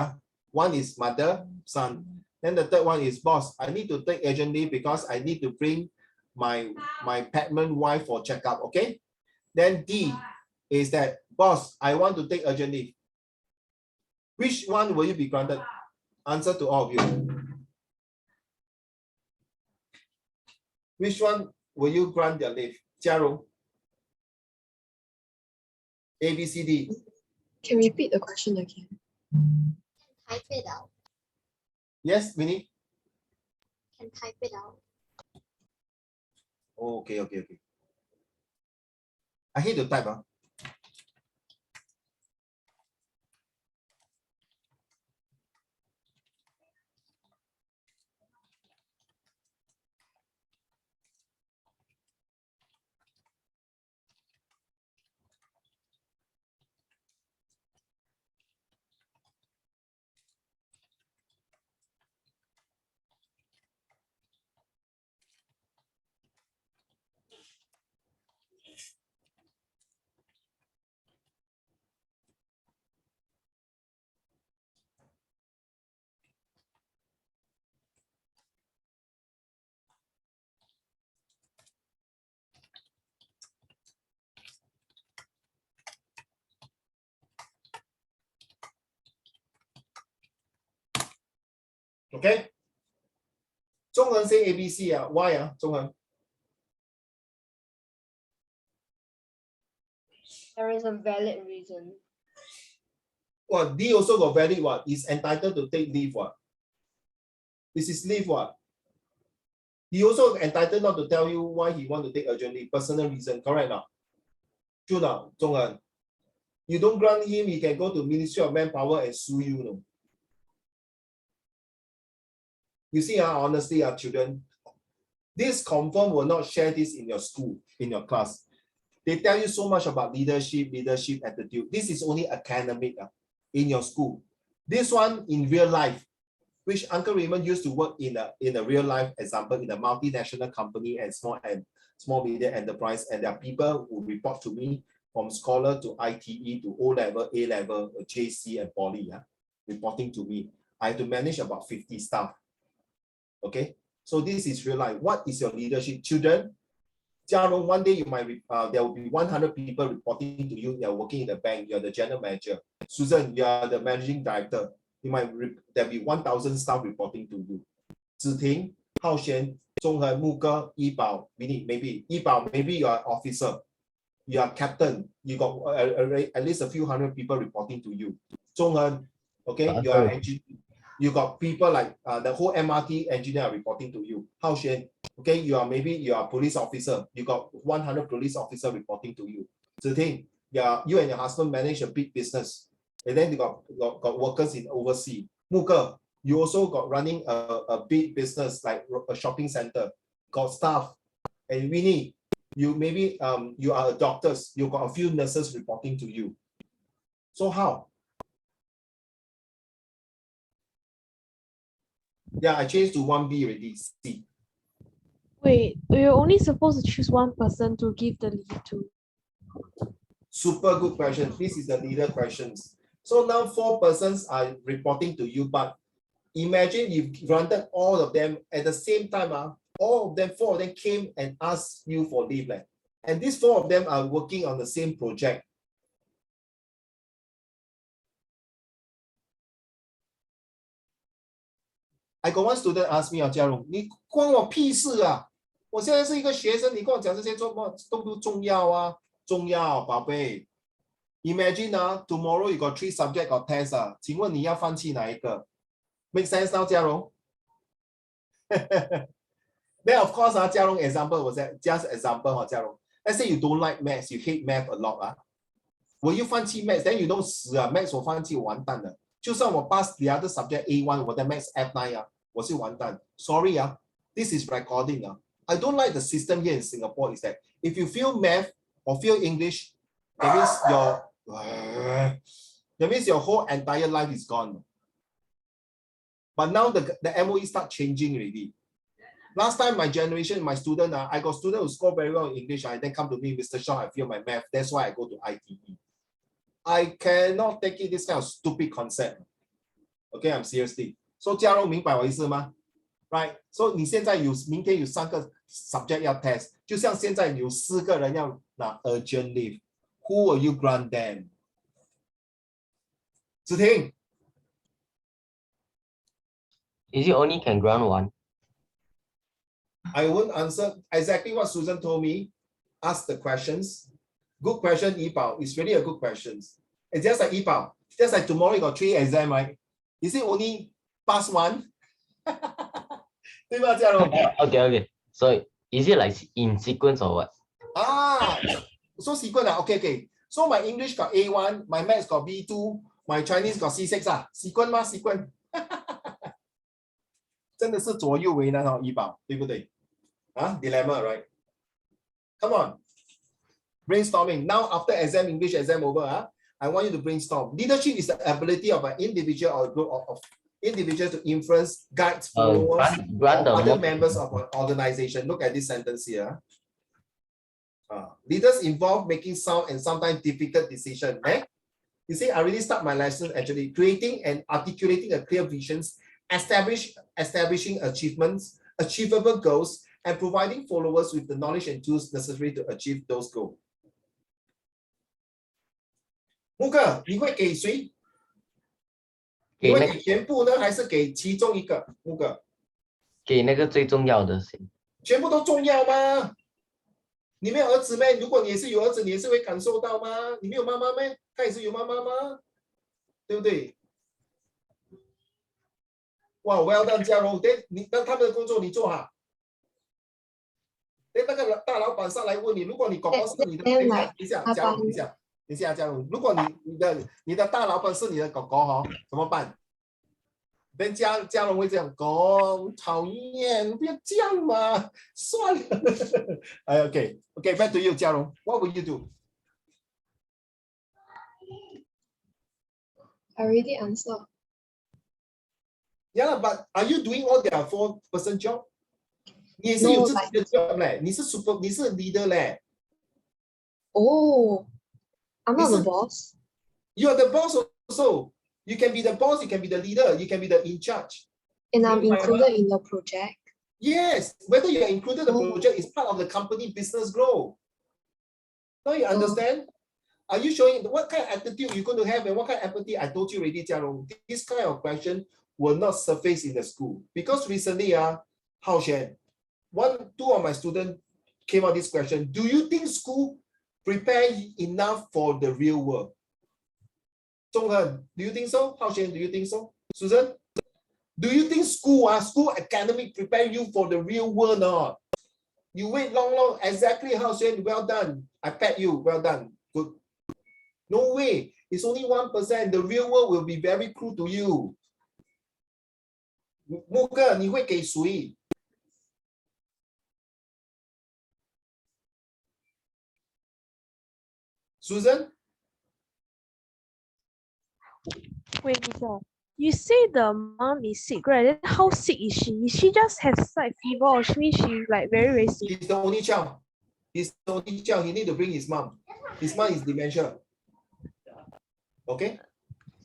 1 is mother, son. Then the 3rd one is boss. I need to take urgent leave because I need to bring my pregnant wife for checkup. Okay. Then D is that boss, I want to take urgent leave. Which one will you be granted? Answer to all of you. Which one will you grant your leave? Jiarong. A, B, C, D. Can you repeat the question again? Type it out. Yes, Winnie? Can type it out. Oh, okay. I hate to type. Okay. 中文 say ABC. Why? 中文 There is a valid reason. Well, D also got valid what? Is entitled to take leave what? This is leave what? He also entitled not to tell you why he want to take urgent leave. Personal reason, correct now? True now, 中文. You don't grant him, he can go to Ministry of Manpower and sue you. No? You see, honestly, children, this confirm will not share this in your school, in your class. They tell you so much about leadership attitude. This is only academic in your school. This one in real life, which Uncle Raymond used to work in a real life example in a multinational company and small medium enterprise, and there are people who report to me from scholar to ITE to O-level, A-level, JC and Poly, reporting to me. I have to manage about 50 staff. Okay, so this is real life. What is your leadership? Children, Jiarong, one day you might there will be 100 people reporting to you. You're working in the bank. You're the general manager. Susan, you are the managing director. You might there'll be 1,000 staff reporting to you. Ziting, Hao Xuan, Zhonghen, Muge, Yibao, maybe Yibao, maybe you are officer. You are captain. You got at least a few hundred people reporting to you. Zhonghen, okay, you are engineer. You got people like the whole MRT engineer are reporting to you. Hao Xuan, okay, you are a police officer. You got 100 police officers reporting to you. Ziting, you and your husband manage a big business, and then you got workers in overseas. Muge, you also got running a big business like a shopping center. Got staff, and Winnie, you maybe you are a doctor. You got a few nurses reporting to you. So how? Yeah, I changed to 1B already. C. Wait, we're only supposed to choose one person to give the leave to. Super good question. This is the leader questions. So now 4 persons are reporting to you, but imagine you've granted all of them at the same time. All of them, 4 of them came and asked you for leave. And these 4 of them are working on the same project. I got one student ask me, Jiarong, 你关我屁事啊！我现在是一个学生，你跟我讲这些都不重要啊？重要，宝贝。Imagine tomorrow you got 3 subject or test 请问你要放弃哪一个 ？Make sense now, 嘉荣 Then of course, Jia Rong example was that just example, Jia Rong. Let's say you don't like maths, you hate math a lot. Will you 放弃 maths? Then you don't 死啊 ，maths 我放弃完蛋了。就算我 pass the other subject A1，我的 maths F9 啊，我是完蛋。Sorry this is recording I don't like the system here in Singapore is that if you feel math or feel English, that means your whole entire life is gone. But now the MOE start changing already. Last time my generation, my student, I got students who score very well in English. I then come to me, Mr. Shaw, I feel my math. That's why I go to ITE. I cannot take it this kind of stupid concept. Okay, I'm seriously. So 嘉荣明白我意思吗？ Right? So 你现在明天有3个 subject 要 test， 就像现在有4个人要拿 urgent leave. Who will you grant them? 子婷 Is it only can grant one? I won't answer exactly what Susan told me. Ask the questions. Good question, Yipao. It's really a good question. It's just like Yipao. Just like tomorrow you got 3 exams, right? Is it only pass 1? 对吧，嘉荣? Okay. So is it like in sequence or what? So sequence okay. So my English got A1, my Maths got B2, my Chinese got C6 sequence 吗 sequence 真的是左右为难Yipao，对不对？Dilemma, right? Come on. Brainstorming. Now after exam, English exam over, I want you to brainstorm. Leadership is the ability of an individual or a group of individuals to influence, guide, followers, grant or the other members of an organization. Look at this sentence here. Leaders involve making sound and sometimes difficult decisions. You see, I already start my lesson actually creating and articulating a clear visions, establishing achievements, achievable goals, and providing followers with the knowledge and tools necessary to achieve those goals. 木哥，你会给谁？你会给全部呢，还是给其中一个？木哥，给那个最重要的先。全部都重要吗？你没有儿子咩？如果你也是有儿子，你也是会感受到吗？你没有妈妈咩？他也是有妈妈吗？对不对？哇 ，Well done，嘉荣。那他们的工作你做好。那个大老板上来问你，如果你狗狗是你的，等一下，嘉荣，等一下，嘉荣，如果你的大老板是你的狗狗怎么办？跟嘉荣会这样狗讨厌，不要这样嘛，算了。OK，back to you， 嘉荣 ，What will you do? I already answered. Yeah, but are you doing all their 4-person job? 你也是有自己的 job 嘞，你是 leader 嘞。Oh, I'm not the boss. You are the boss also. You can be the boss, you can be the leader, you can be the in charge. And I'm included in the project. Yes, whether you are included in the project is part of the company business growth. Now you understand? Are you showing what kind of attitude you're going to have and what kind of empathy? I told you already, Jiarong, this kind of question will not surface in the school. Because recently, Hao Shen, 2 of my students came out this question. Do you think school prepare enough for the real world? Zhonghen, do you think so? Hao Shen, do you think so? Susan, do you think school academic prepare you for the real world or not? You wait long, exactly Hao Shen, well done. I pat you, well done, good. No way, it's only 1%. The real world will be very cruel to you. 木哥，你会给谁？ Susan? Wait, Lisa. You say the mom is sick, right? Then how sick is she? Is she just has like fever or she like very sick? He's the only child. He's the only child. He need to bring his mom. His mom is dementia. Okay?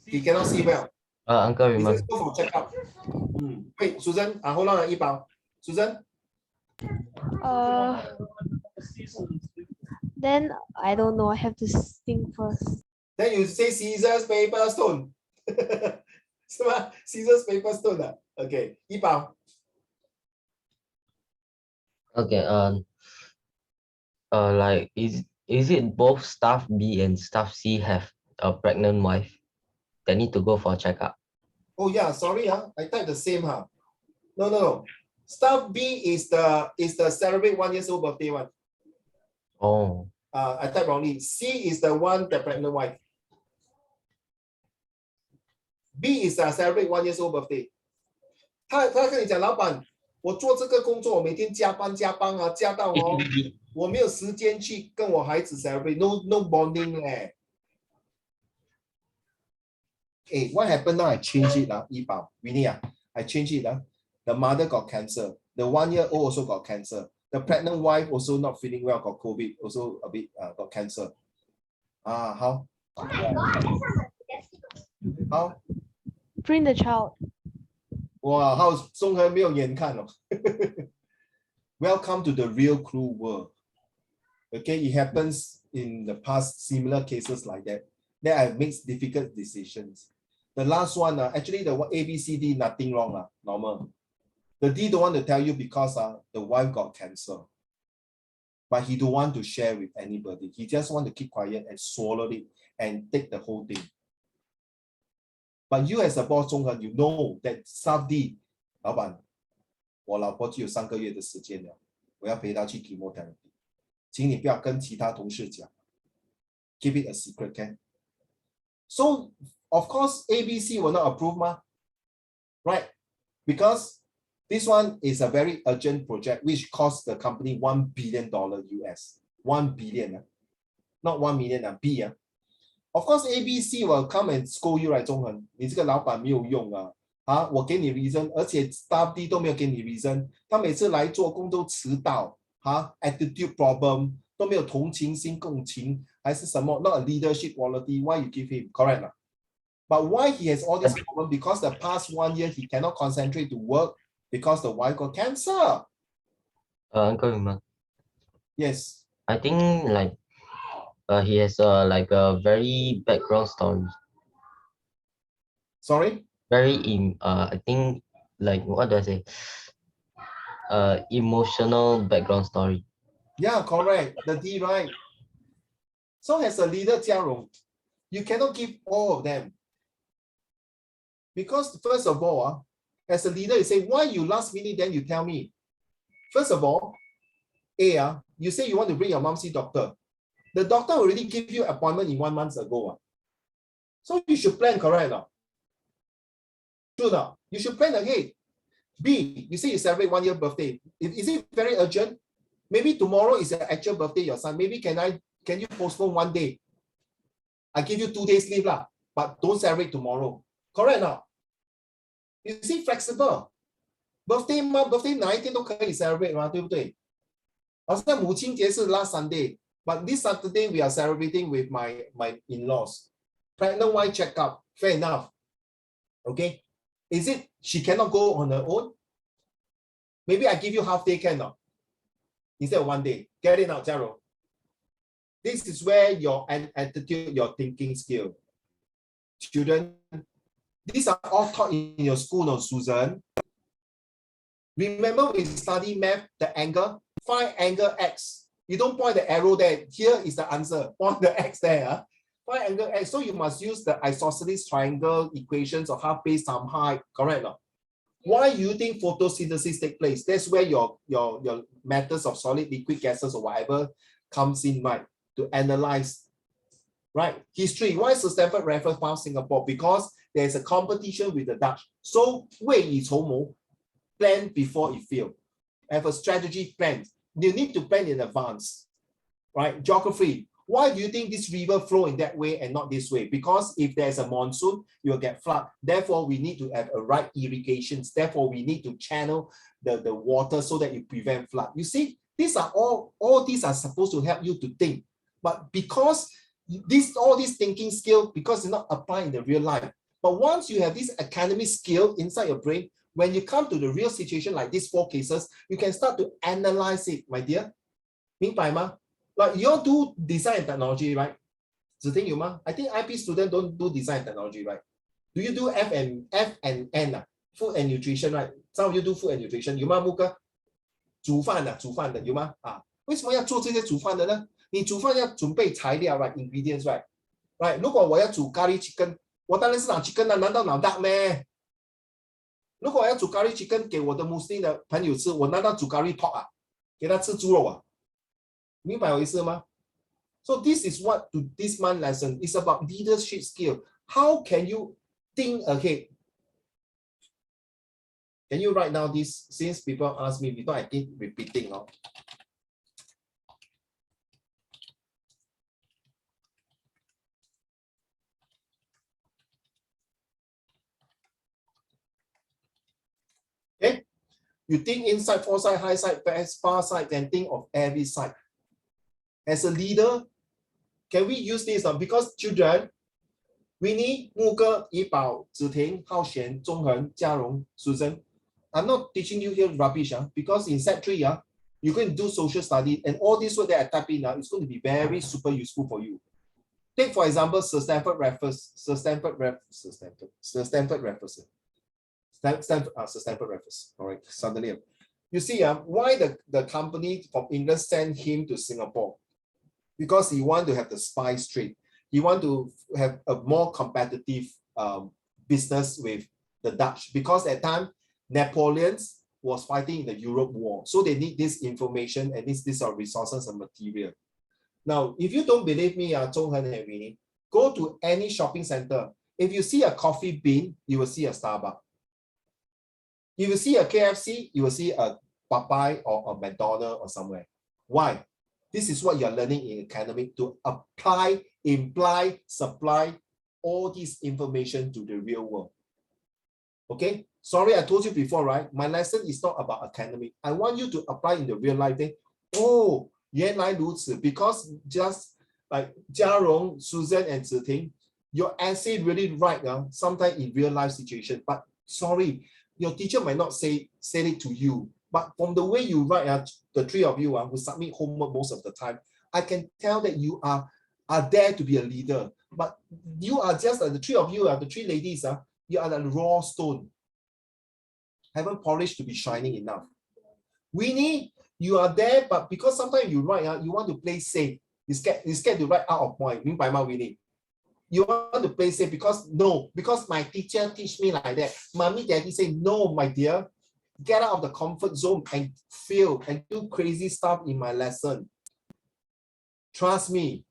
He cannot see well. Uncle, He remember. says go for checkup. Wait, Susan, hold on, Yipao. Susan? Then I don't know. I have to think first. Then you say scissors, paper, stone. Scissors, paper, stone. Okay, Yipao. Okay, like is it both staff B and staff C have a pregnant wife that need to go for a checkup? Oh yeah, sorry, I typed the same, No. Staff B is the celebrate 1 year old birthday one. Oh. I type wrongly. C is the one, the pregnant wife. B is the celebrate 1 year old birthday. 他跟你讲，老板，我做这个工作，我每天加班啊，加到我没有时间去跟我孩子 celebrate， no bonding 嘞。Hey, what happened now? I changed it now. Winnie, I changed it now. The mother got cancer. The 1 year old also got cancer. The pregnant wife also not feeling well, got COVID, also a bit got cancer. How? How? Bring the child. Wow, how's 中和没有眼看哦。Welcome to the real cruel world. Okay, it happens in the past, similar cases like that. Then I make difficult decisions. The last one, actually the A, B, C, D, nothing wrong, normal. The D don't want to tell you because the wife got cancer. But he don't want to share with anybody. He just want to keep quiet and swallow it and take the whole thing. But you as a boss, 中和, you know that staff D, 老板，我老婆只有3个月的时间了，我要陪她去 chemotherapy， 请你不要跟其他同事讲 ，keep it a secret, okay? So of course A, B, C will not approve, right? Because this one is a very urgent project which cost the company $1 billion US, 1 billion, not 1 million, B. Of course, A, B, C will come and scold you, right, 中恒，你这个老板没有用啊！我给你 reason， 而且 staff D 都没有给你 reason， 他每次来做工都迟到，attitude problem 都没有同情心、共情，还是什么 ？Not a leadership quality. Why you give him? Correct 啦 But why he has all this problem? Because the past 1 year he cannot concentrate to work because the wife got cancer. Uncle Raymond, Yes. I think like he has like a very background story. Sorry? Very I think like what do I say? Emotional background story. Yeah, correct. The D, right? So as a leader, Jiarong, you cannot give all of them. Because first of all, as a leader, you say, why you last minute, then you tell me. First of all, A, you say you want to bring your mom see doctor. The doctor already give you appointment in 1 month ago. So you should plan, correct? True not? You should plan ahead. B, you say you celebrate 1 year birthday. Is it very urgent? Maybe tomorrow is the actual birthday your son. Maybe can you postpone 1 day? I give you 2 days leave, but don't celebrate tomorrow. Correct now? You see, flexible. Birthday 哪一天都可以 celebrate 嘛，对不对？好像母亲节是 last Sunday, but this Saturday we are celebrating with my in-laws. Pregnant wife checkup, fair enough. Okay, is it she cannot go on her own? Maybe I give you half day cannot instead of 1 day. Get it now, Jaro. This is where your attitude, your thinking skill. Children, these are all taught in your school, no, Susan. Remember we study math, the angle, find angle X. You don't point the arrow there. Here is the answer. Point the X there. Find angle X. So you must use the isosceles triangle equations of half base times height. Correct? No? Why do you think photosynthesis takes place? That's where your methods of solid, liquid, gases, or whatever comes in, right? To analyze, right? History. Why is the Stanford Raffles found Singapore? Because there's a competition with the Dutch. So 未雨绸缪, plan before it fails. Have a strategy plan. You need to plan in advance, right? Geography. Why do you think this river flow in that way and not this way? Because if there's a monsoon, you'll get flood. Therefore, we need to have a right irrigations. Therefore, we need to channel the water so that you prevent flood. You see, these are all these are supposed to help you to think. But because all these thinking skill, because it's not applied in the real life. But once you have this academic skill inside your brain, when you come to the real situation like these 4 cases, you can start to analyze it, my dear. 明白吗? Like you all do design and technology, right? 子婷有吗? I think IP students don't do design and technology, right? Do you do F and N, food and nutrition, right? Some of you do food and nutrition. 有吗，木哥？煮饭的有吗？为什么要做这些煮饭的呢？你煮饭要准备材料 right? Ingredients, right? Right? 如果我要煮咖喱 chicken, 我当然是拿 chicken 难道拿 duck 咩？如果我要煮 curry chicken 给我的 Muslim 的朋友吃，我难道煮 curry pork 啊？给他吃猪肉啊？明白我意思吗？ So this is what this month lesson is about leadership skill. How can you think ahead? Can you write down this since people ask me before I keep repeating? Okay, you think inside, foresight, high side, far side, and think of every side. As a leader, can we use this? Because children, Winnie, Muge, Yibao, Ziting, Hao Xian, Zhonghen, Jiarong, Susan. I'm not teaching you here rubbish, because in set 3, you're going to do social study, and all this word that I type in, it's going to be very super useful for you. Take, for example, Sir Stamford Raffles. Sir Stamford Raffles. All right, suddenly. You see, why the company from England sent him to Singapore? Because he want to have the spice trade. He want to have a more competitive business with the Dutch. Because at that time, Napoleon was fighting in the Europe war. So they need this information and these are resources and material. Now, if you don't believe me, Zhonghen and Winnie, go to any shopping center. If you see a coffee bean, you will see a Starbucks. If you see a KFC, you will see a Popeye or a McDonald's or somewhere. Why? This is what you're learning in academic, to apply, imply, supply all this information to the real world. Okay? Sorry, I told you before, right? My lesson is not about academic. I want you to apply in the real life thing. Oh, 原来如此, because just like Jiarong, Susan, and Ziting, your essay really right sometimes in real life situation. But sorry, your teacher might not say it to you. But from the way you write, the three of you who submit homework most of the time, I can tell that you are there to be a leader. But you are just the three of you, the three ladies, you are the raw stone. Haven't polished to be shining enough. Winnie, you are there, but because sometimes you write, you want to play safe. You scared to write out of point. 明白吗, Winnie? You want to play safe because my teacher teach me like that. Mommy, daddy say, no, my dear. Get out of the comfort zone and feel and do crazy stuff in my lesson. Trust me.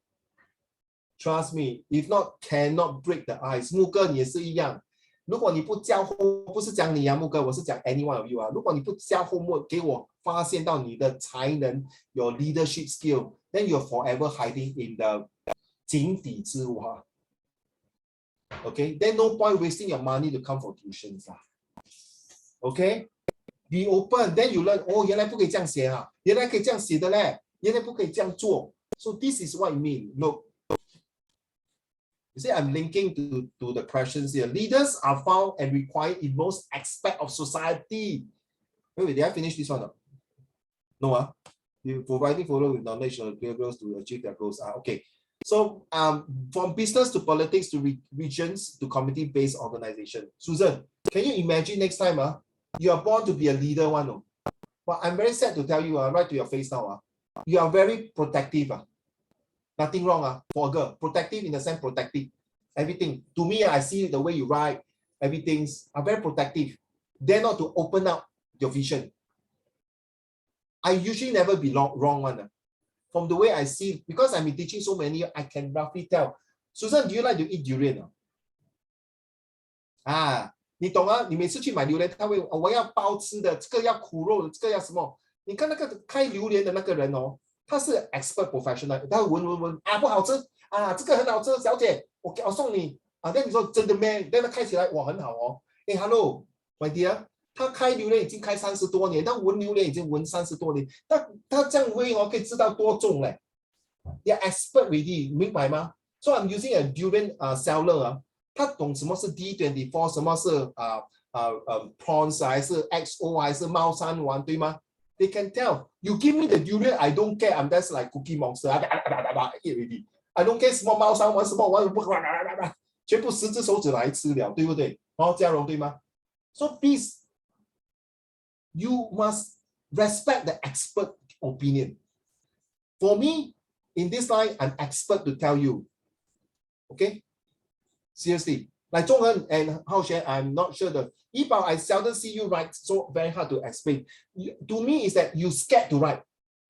Trust me. If not, cannot break the ice. 木哥你也是一样。如果你不交homework，不是讲你木哥，我是讲 any one of you 如果你不交homework，给我发现到你的才能 ，your leadership skill， then you're forever hiding in the 井底之蛙。Okay, then no point wasting your money to come for tuitions. Okay, be open. Then you learn. Oh, 原来不可以这样写啊，原来可以这样写的嘞，原来不可以这样做。So this is what I mean. Look, you see, I'm linking to the questions here. Leaders are found and required in most aspects of society. Wait, did I finish this one? No, you providing follow with knowledge of the goals to achieve their goals. Okay. So from business to politics to regions to community-based organization. Susan, can you imagine next time you are born to be a leader one? But I'm very sad to tell you, right to your face now, you are very protective. Nothing wrong for a girl. Protective in the sense protective. Everything. To me, I see the way you write, everything's very protective. Dare not to open up your vision. I usually never be wrong one. From the way I see, because I've been teaching so many, I can roughly tell. Susan, do you like to eat durian? 你懂你每次去买榴莲，他会我要包吃的，这个要苦肉的，这个要什么？你看那个开榴莲的那个人他是 expert professional， 他会闻不好吃这个很好吃，小姐，我送你但你说真的咩？但他开起来哇很好hello my dear。他开榴莲已经开30多年，他闻榴莲已经闻30多年，他这样味可以知道多重嘞。They're expert already， 明白吗？ So I'm using a durian seller 他懂什么是 D24， 什么是prawns 还是 XO 还是猫山王，对吗 ？They can tell. You give me the durian, I don't care. I'm just like Cookie Monster. Eat already. I don't care 什么猫山王什么全部10只手指来吃了，对不对？嘉荣对吗 ？So please. You must respect the expert opinion. For me, in this line, I'm expert to tell you. Okay? Seriously, Like Zhonghen and Hao Xuan, I'm not sure. The Yibao, I seldom see you write, so very hard to explain. To me, is that you scared to write.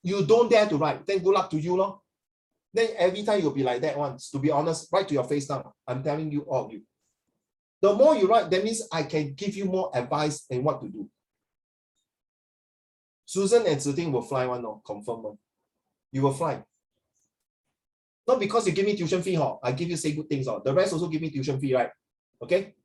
You don't dare to write. Then good luck to you, lor. Then every time you'll be like that once. To be honest, right to your face now. I'm telling you, all of you. The more you write, that means I can give you more advice and what to do. Susan and Ziting will fly one, no, confirm one. You will fly. Not because you give me tuition fee, I give you say good things. The rest also give me tuition fee, right? Okay?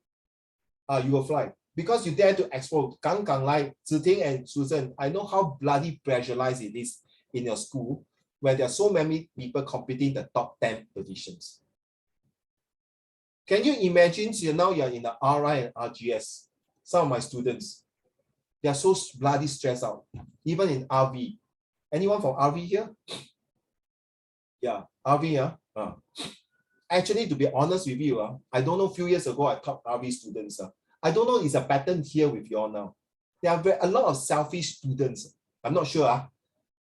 You will fly. Because you dare to explore. Gang Lai, Ziting and Susan, I know how bloody pressurized it is in your school where there are so many people competing the top 10 positions. Can you imagine now you're in the RI and RGS? Some of my students, they are so bloody stressed out. Even in RV. Anyone from RV here? Yeah, RV. Actually, to be honest with you, I don't know, a few years ago, I taught RV students. I don't know, it's a pattern here with you all now. There are a lot of selfish students. I'm not sure.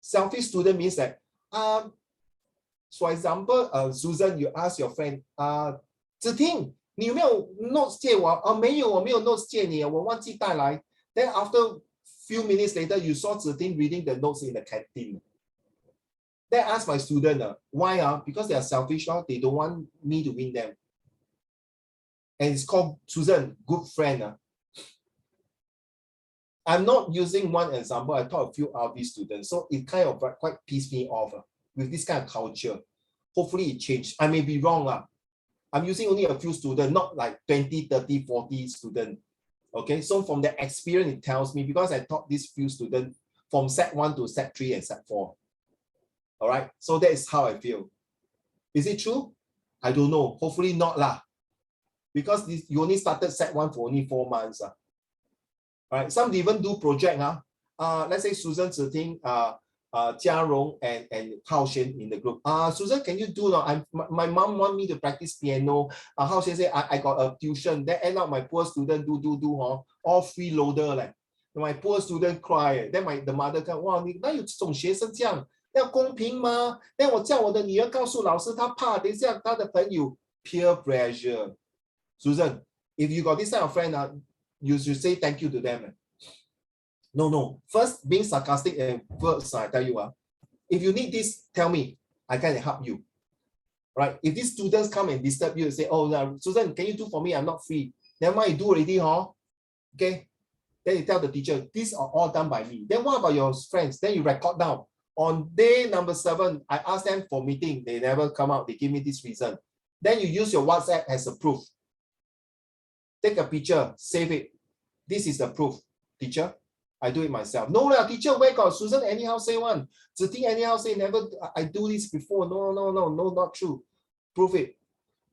Selfish student means that, for example, Susan, you ask your friend, 子婷，你有没有 notes 借我？没有，我没有 notes 借你，我忘记带来。Then after few minutes later, you saw 子婷 reading the notes in the canteen. Then I asked my student, why? Because they are selfish, they don't want me to win them. And it's called Susan, good friend. I'm not using one example. I taught a few RV students, so it kind of quite pissed me off with this kind of culture. Hopefully it changed. I may be wrong. I'm using only a few students, not like 20, 30, 40 students. Okay, so from the experience, it tells me, because I taught these few students from Sec 1 to Sec 3 and Sec 4. All right, so that is how I feel. Is it true? I don't know. Hopefully not lah. Because you only started Sec 1 for only 4 months. All right, some even do project. Let's say Susan, Ziting, Jia Rong, and Hao Xuan in the group. Susan, can you do now? My mom want me to practice piano. Hao Xuan say I got a tuition. Then end up my poor student do all freeloader. Like my poor student cry. Then the mother come, wow, 你哪有这种学生这样？要公平吗？ Then 我叫我的女儿告诉老师，她怕等一下她的朋友 peer pressure. Susan, if you got this kind of friend, you should say thank you to them. No. First, being sarcastic and words, I tell you, if you need this, tell me. I can help you. Right? If these students come and disturb you and say, oh, Susan, can you do for me? I'm not free. Then what you do already, okay? Then you tell the teacher, these are all done by me. Then what about your friends? Then you record down. On day number 7, I asked them for meeting. They never come out. They give me this reason. Then you use your WhatsApp as a proof. Take a picture, save it. This is the proof, teacher. I do it myself. No, teacher, where got Susan anyhow say one? Ziting anyhow say never. I do this before. No, not true. Prove it.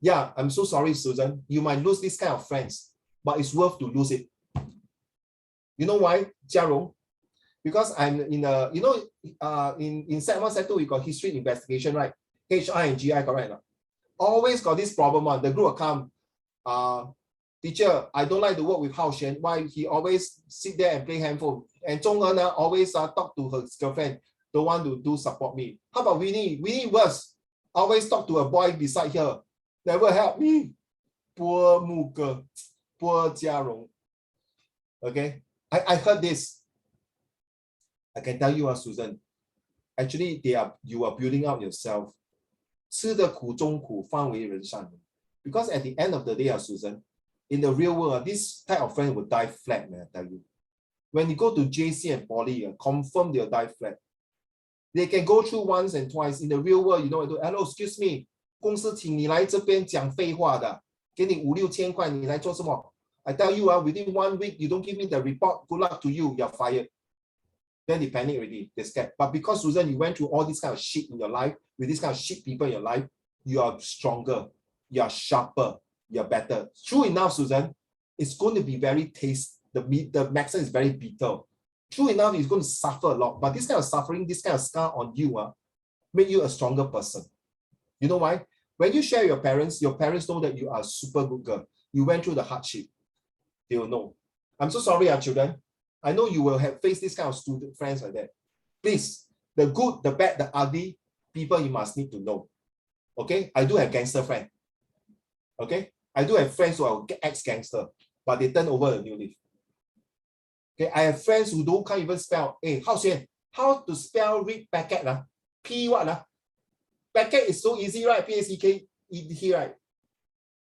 Yeah, I'm so sorry, Susan. You might lose this kind of friends, but it's worth to lose it. You know why, Jia Rong? Because I'm in a, in Sec 1, Sec 2, we got history investigation, right? HI and GI, correct? Always got this problem on. The group will come. Teacher, I don't like to work with Hao Xuan. Why? He always sit there and play handphone. And Zhonghen always talk to her girlfriend. Don't want to do support me. How about Winnie? Winnie worse. Always talk to a boy beside her. Never help me. Poor Muge. Poor Jia Rong. Okay? I heard this. I can tell you, Susan. Actually, you are building out yourself. 吃得苦中苦，方为人上人. Because at the end of the day, Susan, in the real world, this type of friend will die flat, man, I tell you. When you go to JC and Poly, confirm they'll die flat. They can go through once and twice. In the real world, you know, hello, excuse me, 公司请你来这边讲废话的，给你5、6千块，你来做什么？ I tell you, within 1 week, you don't give me the report, good luck to you, you're fired. Then they panic already, they're scared. But because, Susan, you went through all this kind of shit in your life, with this kind of shit people in your life, you are stronger, you are sharper, you're better. True enough, Susan, it's going to be very the medicine is very bitter. True enough, it's going to suffer a lot. But this kind of suffering, this kind of scar on you, make you a stronger person. You know why? When you share your parents know that you are a super good girl. You went through the hardship. They will know. I'm so sorry, children. I know you will have faced this kind of student friends like that. Please, the good, the bad, the ugly people you must need to know. Okay? I do have gangster friend. Okay? I do have friends who are ex-gangster, but they turn over a new leaf. Okay, I have friends who can't even spell. Hey, how to spell read packet? P what? Packet is so easy, right? P-A-C-K-E-T, right?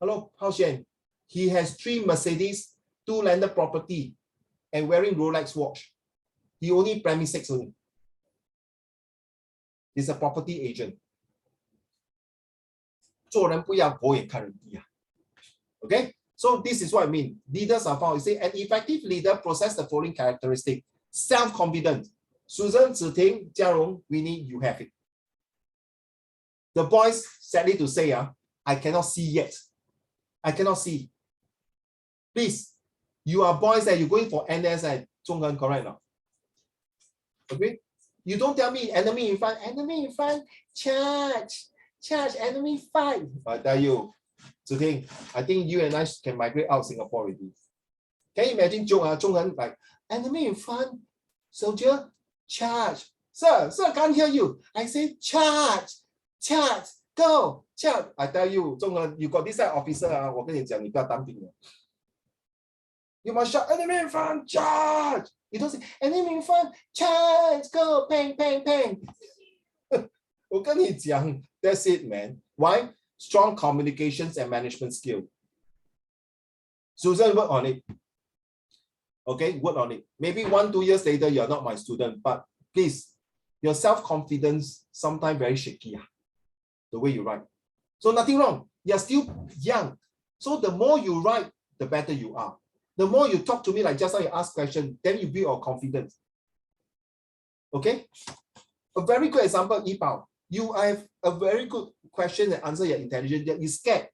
Hello, Hao Xian. He has 3 Mercedes, 2 landed property, and wearing Rolex watch. He only primary 6 only. He's a property agent. 做人不要狗眼看人低啊。Okay, so this is what I mean. Leaders are found. You say an effective leader possesses the following characteristic: self-confident. Susan, Ziting, Jiarong, Winnie, you have it. The boys, sadly to say, I cannot see yet. I cannot see. Please, you are boys that you're going for NS at Zhonghen, correct now? Okay? You don't tell me enemy in front, charge, enemy fight. I tell you, Ziting, I think you and I can migrate out Singapore already. Can you imagine Zhonghen like enemy in front, soldier, charge. Sir, can't hear you. I say charge, go, charge. I tell you, Zhonghen, you got this side officer, 我跟你讲，你不要当兵了。You must shout, enemy in front, charge. You don't say, enemy in front, charge, go, bang. 我跟你讲, that's it, man. Why? Strong communications and management skill. Susan, work on it. Okay, work on it. Maybe 1-2 years later, you're not my student, but please, your self-confidence sometimes very shaky. The way you write. So nothing wrong. You're still young. So the more you write, the better you are. The more you talk to me, like just now you ask questions, then you build your confidence. Okay? A very good example, Yipao. You have a very good question and answer, you're intelligent, yet you're scared.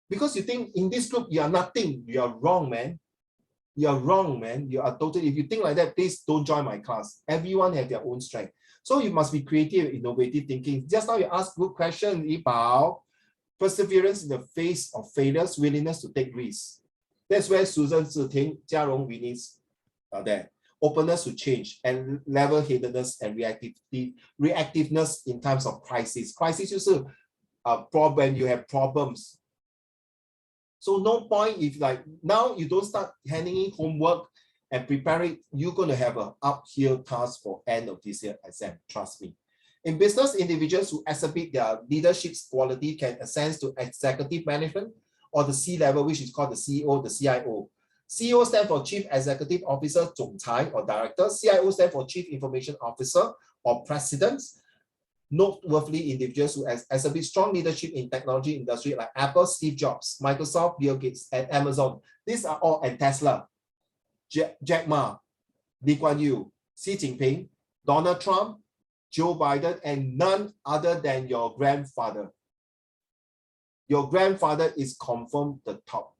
Because you think in this group, you are nothing. You are wrong, man. You are wrong, man. You are totally, if you think like that, please don't join my class. Everyone have their own strength. So you must be creative, innovative thinking. Just now you ask good question, Yipao. Perseverance in the face of failures, willingness to take risks. That's where Susan, Ziting, Jiarong, Winnie are there. Openness to change and level-headedness and reactiveness in times of crisis. Crisis is a problem, you have problems. So no point if like now you don't start handing in homework and prepare it, you're going to have an uphill task for end of this year exam, trust me. In business, individuals who exhibit their leadership quality can ascend to executive management or the C level, which is called the CEO, the CIO. CEO stands for Chief Executive Officer, 总裁 or Director. CIO stands for Chief Information Officer or President. Noteworthy individuals who exhibit strong leadership in technology industry like Apple, Steve Jobs, Microsoft, Bill Gates, and Amazon. These are all, and Tesla, Jack Ma, Lee Kuan Yew, Xi Jinping, Donald Trump, Joe Biden, and none other than your grandfather. Your grandfather is confirmed the top.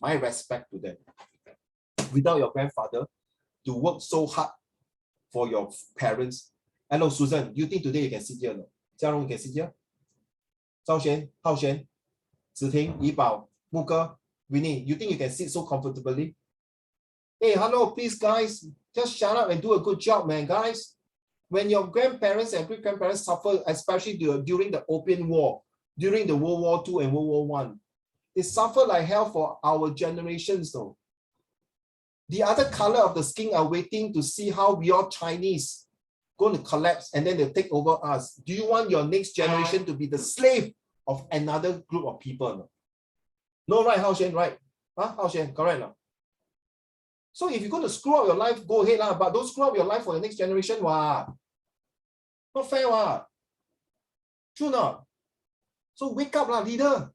My respect to them. Without your grandfather, to work so hard for your parents. Hello, Susan, you think today you can sit here? No? Jiarong, you can sit here? Zhao Xuan, Hao Xuan, Ziting, Yipao, Muke, Winnie, you think you can sit so comfortably? Hey, hello, please, guys, just shut up and do a good job, man, guys. When your grandparents and great-grandparents suffer, especially during the Opium War, during the World War II and World War I, they suffer like hell for our generations, though. The other color of the skin are waiting to see how we are Chinese going to collapse and then they'll take over us. Do you want your next generation to be the slave of another group of people? No, right, Hao Xuan, right? Huh? Hao Xuan, correct now. So if you're going to screw up your life, go ahead, but don't screw up your life for the next generation. Wow. Not fair, wow. True not? So wake up, leader.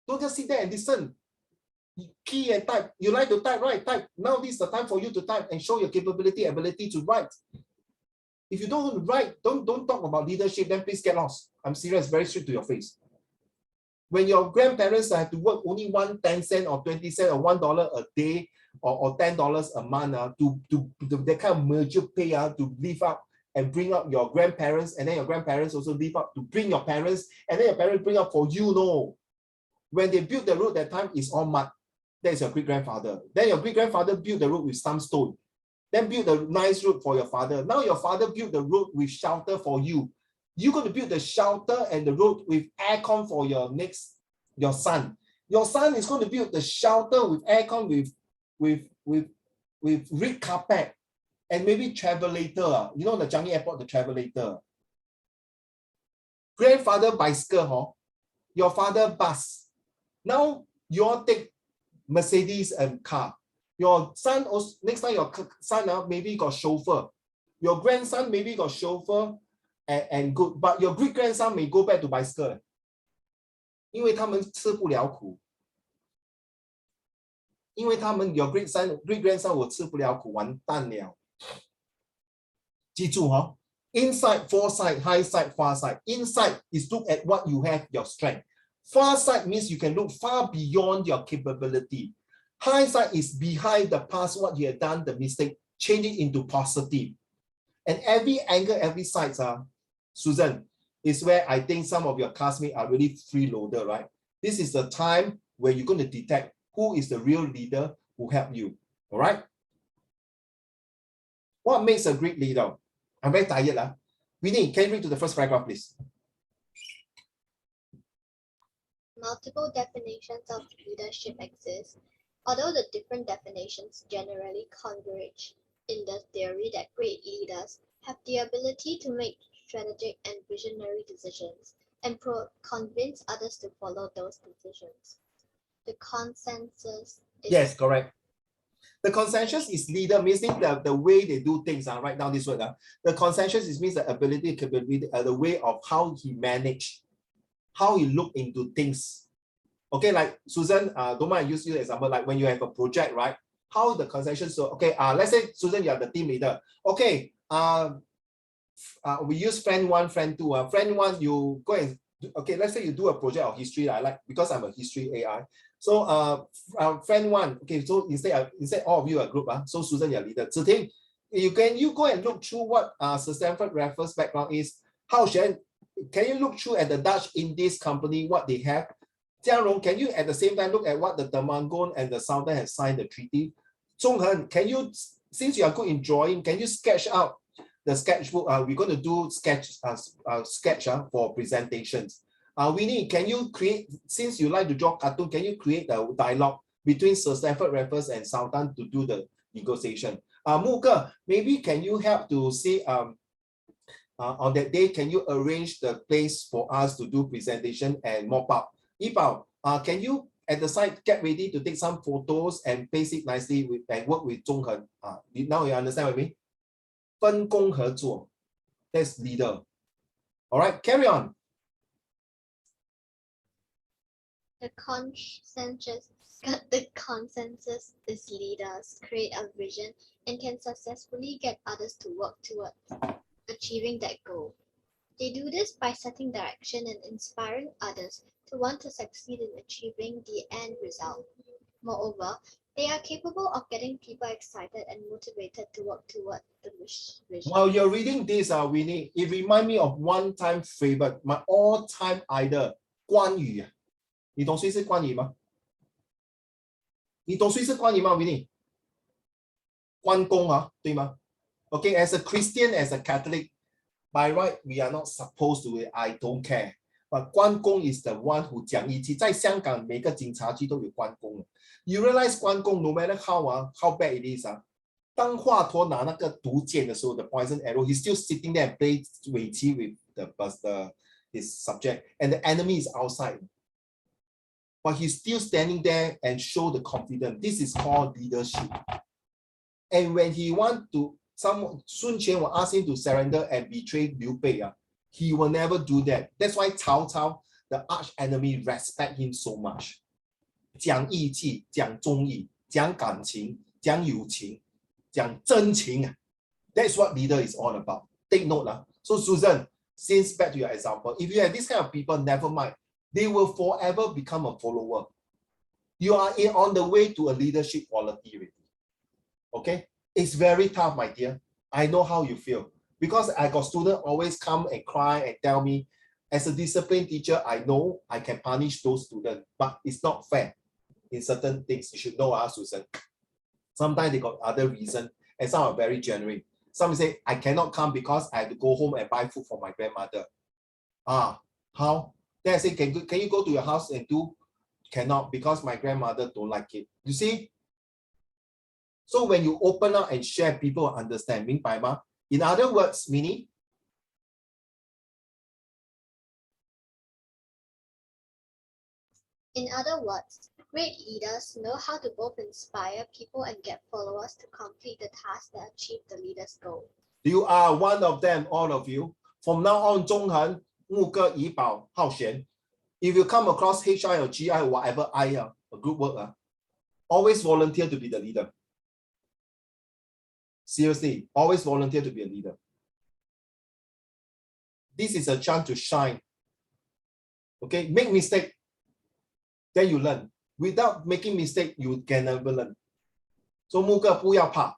Don't just sit there and listen. Key and type. You like to type, right? Type. Now this is the time for you to type and show your ability to write. If you don't write, don't talk about leadership, then please get lost. I'm serious, very straight to your face. When your grandparents have to work only 1 10 cent or 20 cent or $1 a day or $10 a month to that kind of merger pay to live up and bring up your grandparents, and then your grandparents also live up to bring your parents, and then your parents bring up for you. No. When they built the road that time, it's all mud. That is your great-grandfather. Then your great-grandfather built the road with some stone. Then build a nice road for your father. Now your father built the road with shelter for you. You're going to build the shelter and the road with aircon for your next your son. Your son is going to build the shelter with aircon, with red carpet, and maybe travelator. You know the Changi Airport, the travelator. Grandfather bicycle, huh? Your father bus. Now you all take Mercedes and car. Your son also, next time your son maybe got chauffeur. Your grandson maybe got chauffeur and good, but your great grandson may go back to bicycle. 因为他们吃不了苦。因为他们 your great grandson 我吃不了苦，完蛋了。记住哈。Inside, foresight, hindsight, farsight. Insight is look at what you have, your strength. Farsight means you can look far beyond your capability. Hindsight is behind the past, what you have done, the mistake, change it into positive. And every angle, every side, Susan, is where I think some of your classmates are really freeloader, right? This is the time where you're going to detect who is the real leader who helped you, all right? What makes a great leader? I'm very tired. Winnie, can you read to the first paragraph, please? Multiple definitions of leadership exist, although the different definitions generally converge in the theory that great leaders have the ability to make strategic and visionary decisions and convince others to follow those decisions. The consensus is... Yes, correct. The consensus is leader, meaning the way they do things. Write down this word. The consensus is means the ability, capability, the way of how he manage, how he look into things. Okay, like Susan, don't mind I use you as example, like when you have a project, right? How the consensus, so okay, let's say Susan, you are the team leader. Okay, we use friend one, friend two. Friend one, you go and, okay, let's say you do a project of history, because I'm a history AI. So friend one, okay, so instead all of you are a group, so Susan, you're leader. Ziting, you go and look through what Sir Stamford Raffles' background is. How can you look through at the Dutch Indies company, what they have? Jiangrong, can you at the same time look at what the Temenggong and the Sultan have signed the treaty? Zhonghen, can you, since you are good in drawing, can you sketch out the sketchbook? We're going to do sketch for presentations. Winnie, can you create, since you like to draw cartoon, can you create a dialogue between Sir Stamford Raffles and Sultan to do the negotiation? Muke, maybe can you help to see on that day, can you arrange the place for us to do presentation and mop up? Yipao, can you at the side get ready to take some photos and paste it nicely with and work with Zhonghen? Now you understand what I mean? 分工合作, that's leader. All right, carry on. The consensus is leaders create a vision and can successfully get others to work towards achieving that goal. They do this by setting direction and inspiring others to want to succeed in achieving the end result. Moreover, they are capable of getting people excited and motivated to work toward the vision. While you're reading this, Winnie, it reminds me of one-time favorite, my all-time idol, 关羽。你懂谁是关羽吗？你懂谁是关羽吗 ，Winnie？ 关公啊，对吗 ？Okay, as a Christian, as a Catholic, by right, we are not supposed to. I don't care. But 关公 is the one who 讲义气，在香港每个警察局都有关公。You realize 关公 no matter how bad it is 当华佗拿那个毒箭的时候 ，the poison arrow, he's still sitting there and play 围棋 with his subject, and the enemy is outside. But he's still standing there and show the confidence. This is called leadership. And when he want to, Sun Quan will ask him to surrender and betray Liu Bei. He will never do that. That's why Cao Cao, the arch enemy, respect him so much. 讲义气，讲忠义，讲感情，讲友情，讲真情。That's what leader is all about. Take note. So Susan, since back to your example, if you have this kind of people, never mind. They will forever become a follower. You are on the way to a leadership quality already. Okay? It's very tough, my dear. I know how you feel. Because I got students always come and cry and tell me, as a discipline teacher, I know I can punish those students, but it's not fair. In certain things, you should know, Susan. Sometimes they got other reasons, and some are very genuine. Some say, I cannot come because I have to go home and buy food for my grandmother. How? Then I say, can you go to your house and do cannot because my grandmother don't like it. You see? So when you open up and share, people understand. 明白吗? In other words, Minnie, In other words, great leaders know how to both inspire people and get followers to complete the tasks that achieve the leader's goal. you are one of them, all of you. From now on, 中恒, 木哥, Yi Bao, Hao Xuan. If you come across HI or GI or whatever I a group work, always volunteer to be the leader. Seriously, always volunteer to be a leader. This is a chance to shine. Okay, make mistake, then you learn. Without making mistake, you can never learn. So 木哥不要怕。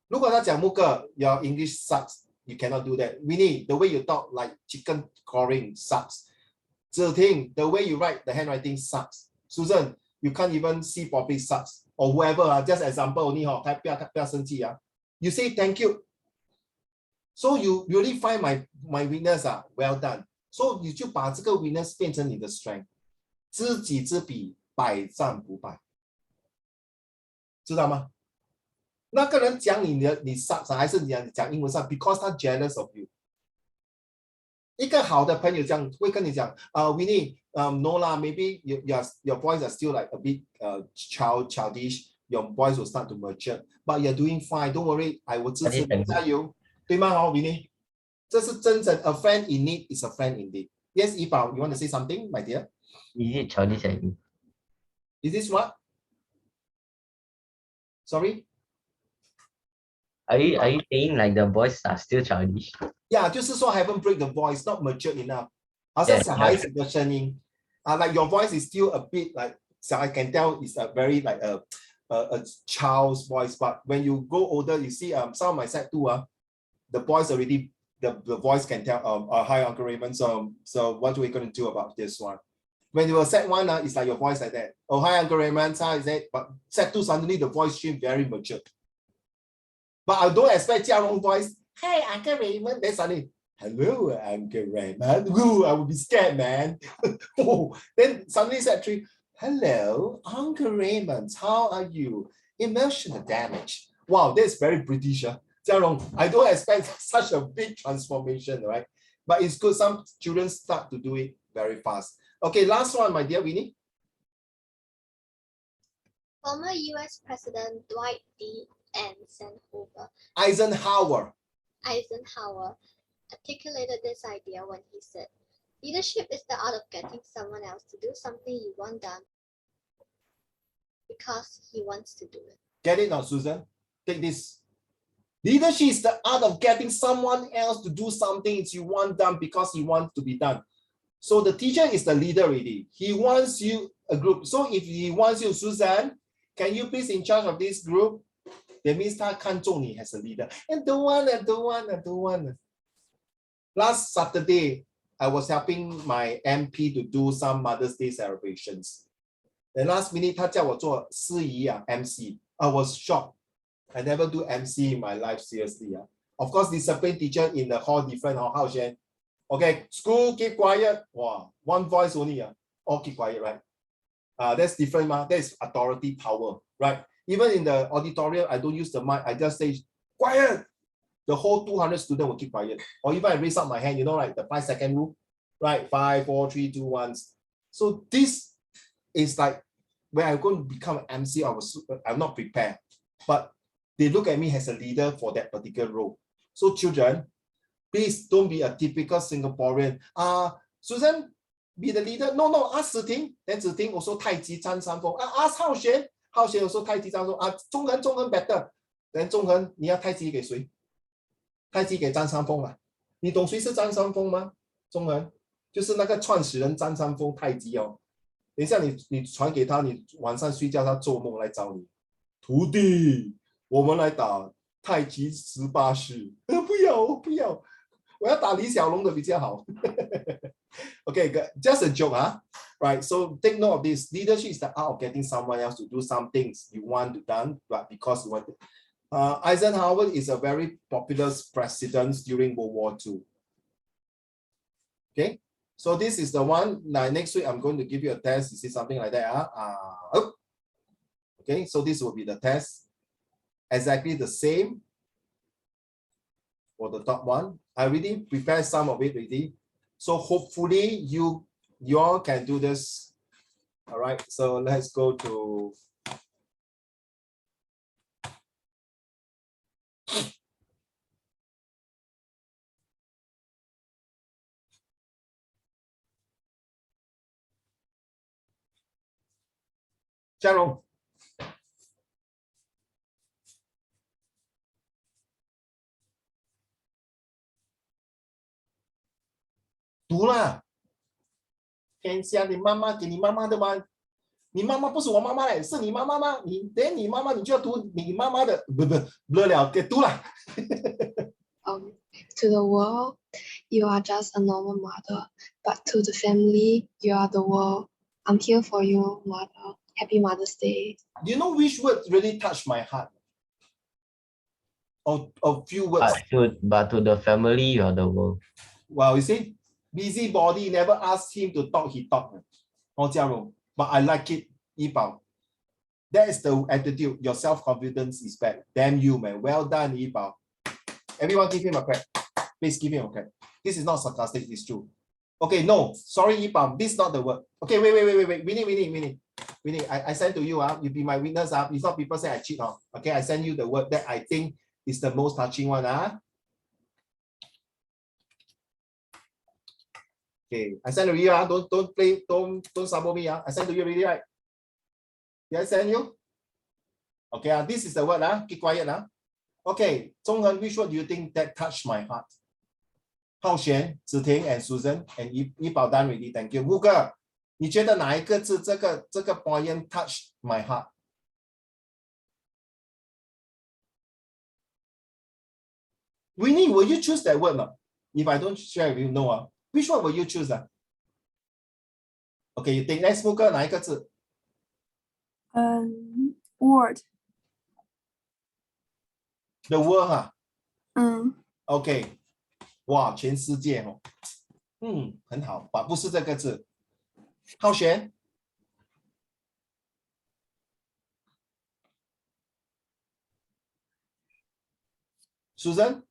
如果他讲木哥 your English sucks, you cannot do that. Winnie, the way you talk like chicken coring sucks. Zhiting, the way you write, the handwriting sucks. Susan, you can't even see properly sucks. Or whoever, just example only, 不要生气啊. You say thank you. So you really find my weakness, well done. So 你就把这个 weakness 变成你的 strength. 知己知彼，百战不败。知道吗？那个人讲你 sucks 还是你讲英文上 because 他 jealous of you。一个好的朋友这样会跟你讲Winnie, no lah, maybe your voice are still like a bit childish, your voice will start to mature, but you're doing fine, don't worry, I will 支持你，加油，对吗Winnie? 这是真正 a friend in need is a friend indeed. Yes, Yi Bao, you want to say something, my dear? Is it childish at me? Is this what? Sorry? Are you saying like the boys are still childish? Yeah, 就是说 haven't break the voice, not mature enough. 好像小孩子的声音 like your voice is still a bit like, so I can tell it's a very like a child's voice, but when you go older, you see some of my set too, the boys already, the voice can tell, hi Uncle Raymond, so what are we going to do about this one? When you were set 1, it's like your voice like that. Oh, hi Uncle Raymond, how is it? But set 2, suddenly the voice changed very mature. But I don't expect Jiarong's voice, hey Uncle Raymond, then suddenly, hello Uncle Raymond. Ooh, I would be scared, man. Oh, then suddenly set 3, hello Uncle Raymond, how are you? Emotional damage. Wow, that's very British. Jiarong, I don't expect such a big transformation, right? But it's good some children start to do it very fast. Okay, last one, my dear Winnie. Former US President Dwight D. Eisenhower articulated this idea when he said, leadership is the art of getting someone else to do something you want done because he wants to do it. Get it now, Susan? Take this. Leadership is the art of getting someone else to do something you want done because he wants to be done. So the teacher is the leader already. He wants you a group. So if he wants you, Susan, can you please in charge of this group? That means 他看重你 as a leader. And don't want. Last Saturday, I was helping my MP to do some Mother's Day celebrations. The last minute, 他叫我做司仪 MC. I was shocked. I never do MC in my life, seriously. Of course, discipline teacher in the hall different. How Shen? Okay, school, keep quiet. Wow, one voice only. All keep quiet, right? That's different. That is authority power, right? Even in the auditorium, I don't use the mic. I just say, quiet. The whole 200 students will keep quiet. Or even I raise up my hand, you know, like the 5-second rule, right? 5, 4, 3, 2, 1. So this is like when I'm going to become an MC, I'm not prepared. But they look at me as a leader for that particular role. So children, please don't be a typical Singaporean. Susan, be the leader. No, ask Ziting. Then Ziting also 太极占上风. Ask Hao Xuan. Hao Xuan also 太极占上风. 中恒 better. Then 中恒, 你要太极给谁? 太极给占上风啊。你懂谁是占上风吗？中恒，就是那个创始人占上风太极哦。等一下你传给他，你晚上睡觉他做梦来找你。徒弟，我们来打太极18式。不要。我要打李小龙的比较好。Okay, just a joke, right? So take note of this. Leadership is the art of getting someone else to do some things you want to done, but because you want to. Eisenhower is a very popular president during World War II. Okay, So this is the one. Now next week I'm going to give you a test. You see something like that. Okay, so this will be the test. Exactly the same for the top one. I already prepared some of it already. So hopefully you all can do this. All right, so let's go to嘉荣。读啦，天下你妈妈给你妈妈的吗？你妈妈不是我妈妈嘞，是你妈妈吗？你妈妈你就要读你妈妈的，不了，给读了。To the world, you are just a normal mother, but to the family, you are the world. I'm here for you, mother. Happy Mother's Day. You know which word really touched my heart? A few words. But to the family, you are the world. Well, you see, busybody never asked him to talk, he talked. But I like it, Yibao. That is the attitude. Your self-confidence is back. Damn you, man. Well done, Yibao. Everyone give him a clap. Please give him a clap. This is not sarcastic, it's true. Okay, no, sorry, Yibao. This is not the word. Okay, wait. Winnie, I send to you. You be my witness. It's not people say I cheat. Okay, I send you the word that I think is the most touching one. Okay, I send to you. Don't sabo me. I send to you already, right? Did I send you? Okay, this is the word. Keep quiet. Okay, Zhonghen, which word do you think that touched my heart? Hao Xuan, Ziting, and Susan, and Yibao done already. Thank you. 木哥，你觉得哪一个字这个 poem touched my heart? Winnie, will you choose that word? If I don't share with you, no. Which one will you choose? Okay, you think next 木哥哪一个字? Word. The word Okay. 哇，全世界哦。很好，不是这个字。浩璇。Susan。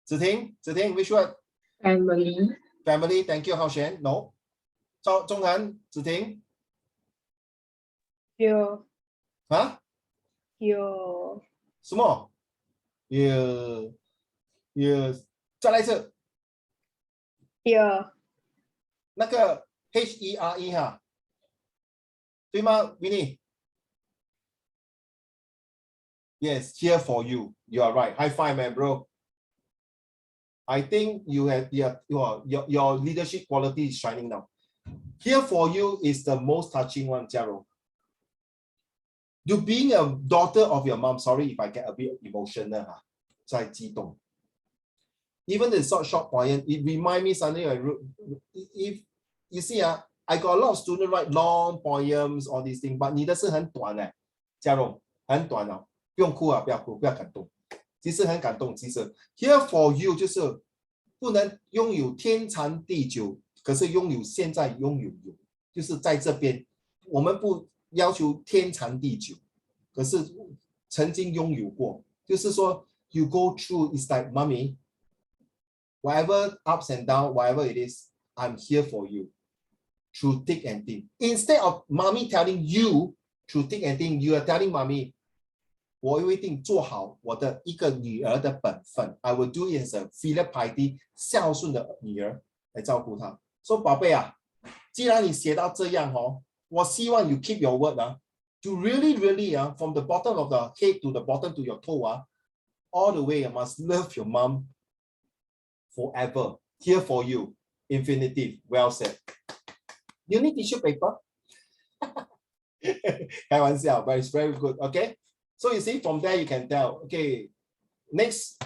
子婷 ，which word? Family. Family, thank you, 浩璇。No. 钟涵，子婷。Your. 啊 Your. 什么？再来一次。Here. 那个 HERE 哈，对吗 ，Winnie？ Yes, here for you. You are right. High five, man, bro. I think you have your leadership quality is shining now. Here for you is the most touching one, Jiarong. You being a daughter of your mom. Sorry if I get a bit emotional. 在激动。Even the short poem, it reminds me something like if you see, I got a lot of students write long poems, all these things, but 你的是很短嘞，嘉荣很短哦，不用哭啊，不要哭，不要感动，其实很感动。其实 here for you 就是不能拥有天长地久，可是拥有现在拥有，就是在这边，我们不要求天长地久，可是曾经拥有过，就是说 you go through is like mommy. Whatever ups and downs, whatever it is, I'm here for you through thick and thin. Instead of mommy telling you through thick and thin, you are telling mommy, 我一定做好我的一个女儿的本分。I will do it as a filial piety， 孝顺的女儿来照顾她。说宝贝啊，既然你写到这样我希望 you keep your word to really from the bottom of the head to the bottom to your toe all the way you must love your mom forever. Here for you. Infinitive. Well said. You need tissue paper? 开玩笑, but it's very good. Okay. So you see, from there you can tell. Okay. Next.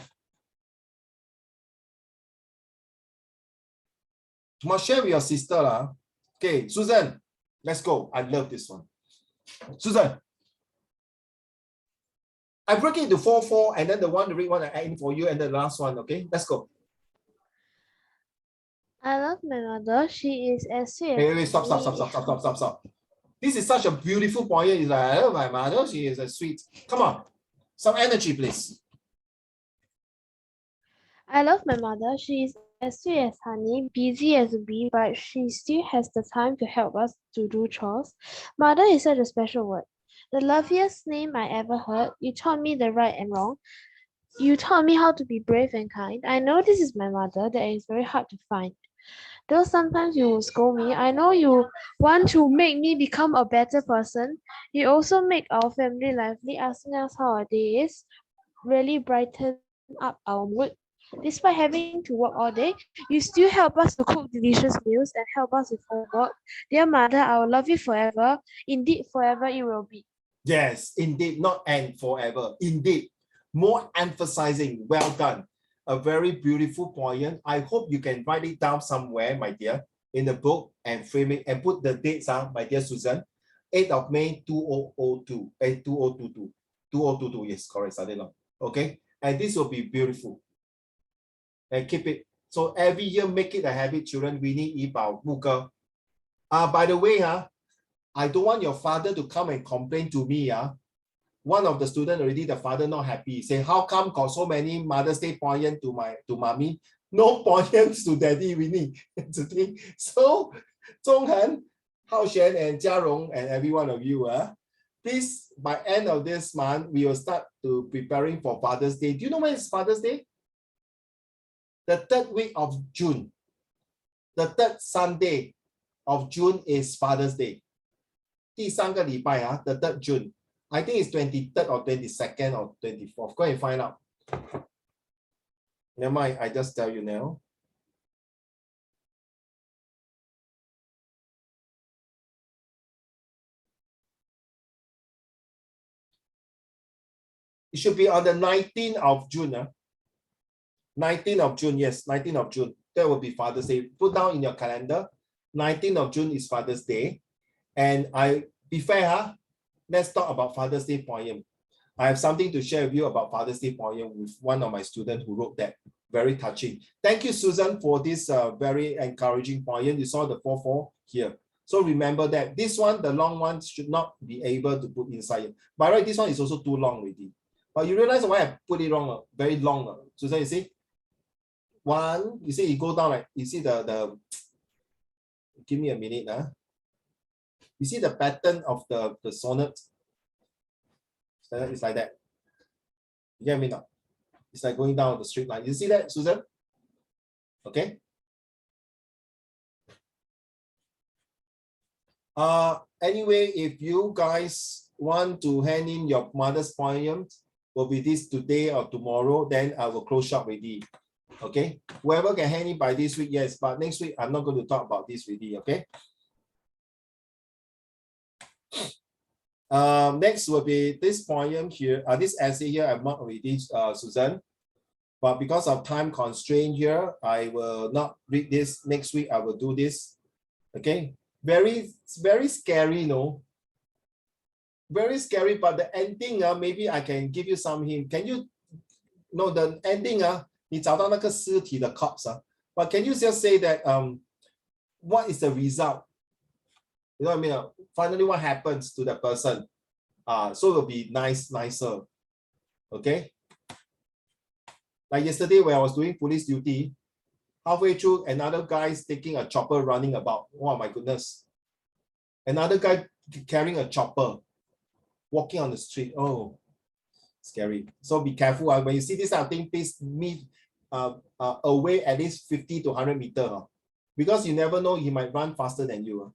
You must share with your sister. Okay, Susan, let's go. I love this one. Susan. I break it into 4, and then the one to read one I add in for you, and the last one. Okay, let's go. I love my mother. She is as sweet Wait, as wait, stop. This is such a beautiful poem. It's like, I love my mother. She is a sweet. Come on, some energy, please. I love my mother. She is as sweet as honey, busy as a bee, but she still has the time to help us to do chores. Mother is such a special word. The loveliest name I ever heard. You taught me the right and wrong. You taught me how to be brave and kind. I know this is my mother that is very hard to find. Though sometimes you will scold me, I know you want to make me become a better person. You also make our family lively, asking us how our day is, really brighten up our mood. Despite having to work all day, you still help us to cook delicious meals and help us with homework. Dear mother, I will love you forever. Indeed, forever it will be. Yes, indeed, not and forever. Indeed, more emphasizing. Well done. A very beautiful poem. I hope you can write it down somewhere, my dear, in the book and frame it and put the dates on, my dear Susan. 8th of May 2002. 2022. 2022. Yes, correct. Okay. And this will be beautiful. And keep it. So every year, make it a habit, children. We need 医保木哥. By the way, I don't want your father to come and complain to me. One of the students already, the father not happy. Say, how come got so many Mother's Day poems to mommy? No poems to daddy, we need. So, Zhonghan, Haoshen, and Jiarong, and every one of you, please, by end of this month, we will start to preparing for Father's Day. Do you know when is Father's Day? The 3rd week of June. The 3rd Sunday of June is Father's Day. 第3个礼拜, the 3rd June. I think it's 23rd or 22nd or 24th. Go and find out. Never mind, I just tell you now. It should be on the 19th of June. 19th of June, yes, 19th of June. That will be Father's Day. Put down in your calendar. 19th of June is Father's Day. And be fair, let's talk about Father's Day poem. I have something to share with you about Father's Day poem with one of my students who wrote that. Very touching. Thank you, Susan, for this very encouraging poem. You saw the 4-4 here. So remember that this one, the long one, should not be able to put inside. By the way, this one is also too long already. But you realize why I put it wrong, very long. Susan, you see? One, you see, you go down like, you see the give me a minute. You see the pattern of the sonnet? It's like that. You get me now? It's like going down the straight line. You see that, Susan? Okay. Anyway, if you guys want to hand in your mother's poems, will be this today or tomorrow, then I will close shop already. Okay. Whoever can hand in by this week, yes. But next week, I'm not going to talk about this already. Okay. Next will be this poem here, this essay here I marked already, Susan. But because of time constraint here, I will not read this. Next week, I will do this. Okay, very scary, no? Very scary, but the ending, maybe I can give you some hint. Can you know the ending? 你找到那个尸体的 corpse, but can you just say that what is the result? You know what I mean? Finally, what happens to the person? So it will be nicer. Okay. Like yesterday when I was doing police duty, halfway through, another guy is taking a chopper running about. Oh my goodness. Another guy carrying a chopper, walking on the street. Oh, scary. So be careful. When you see this kind of thing, please meet away at least 50 to 100 meters. Because you never know, he might run faster than you.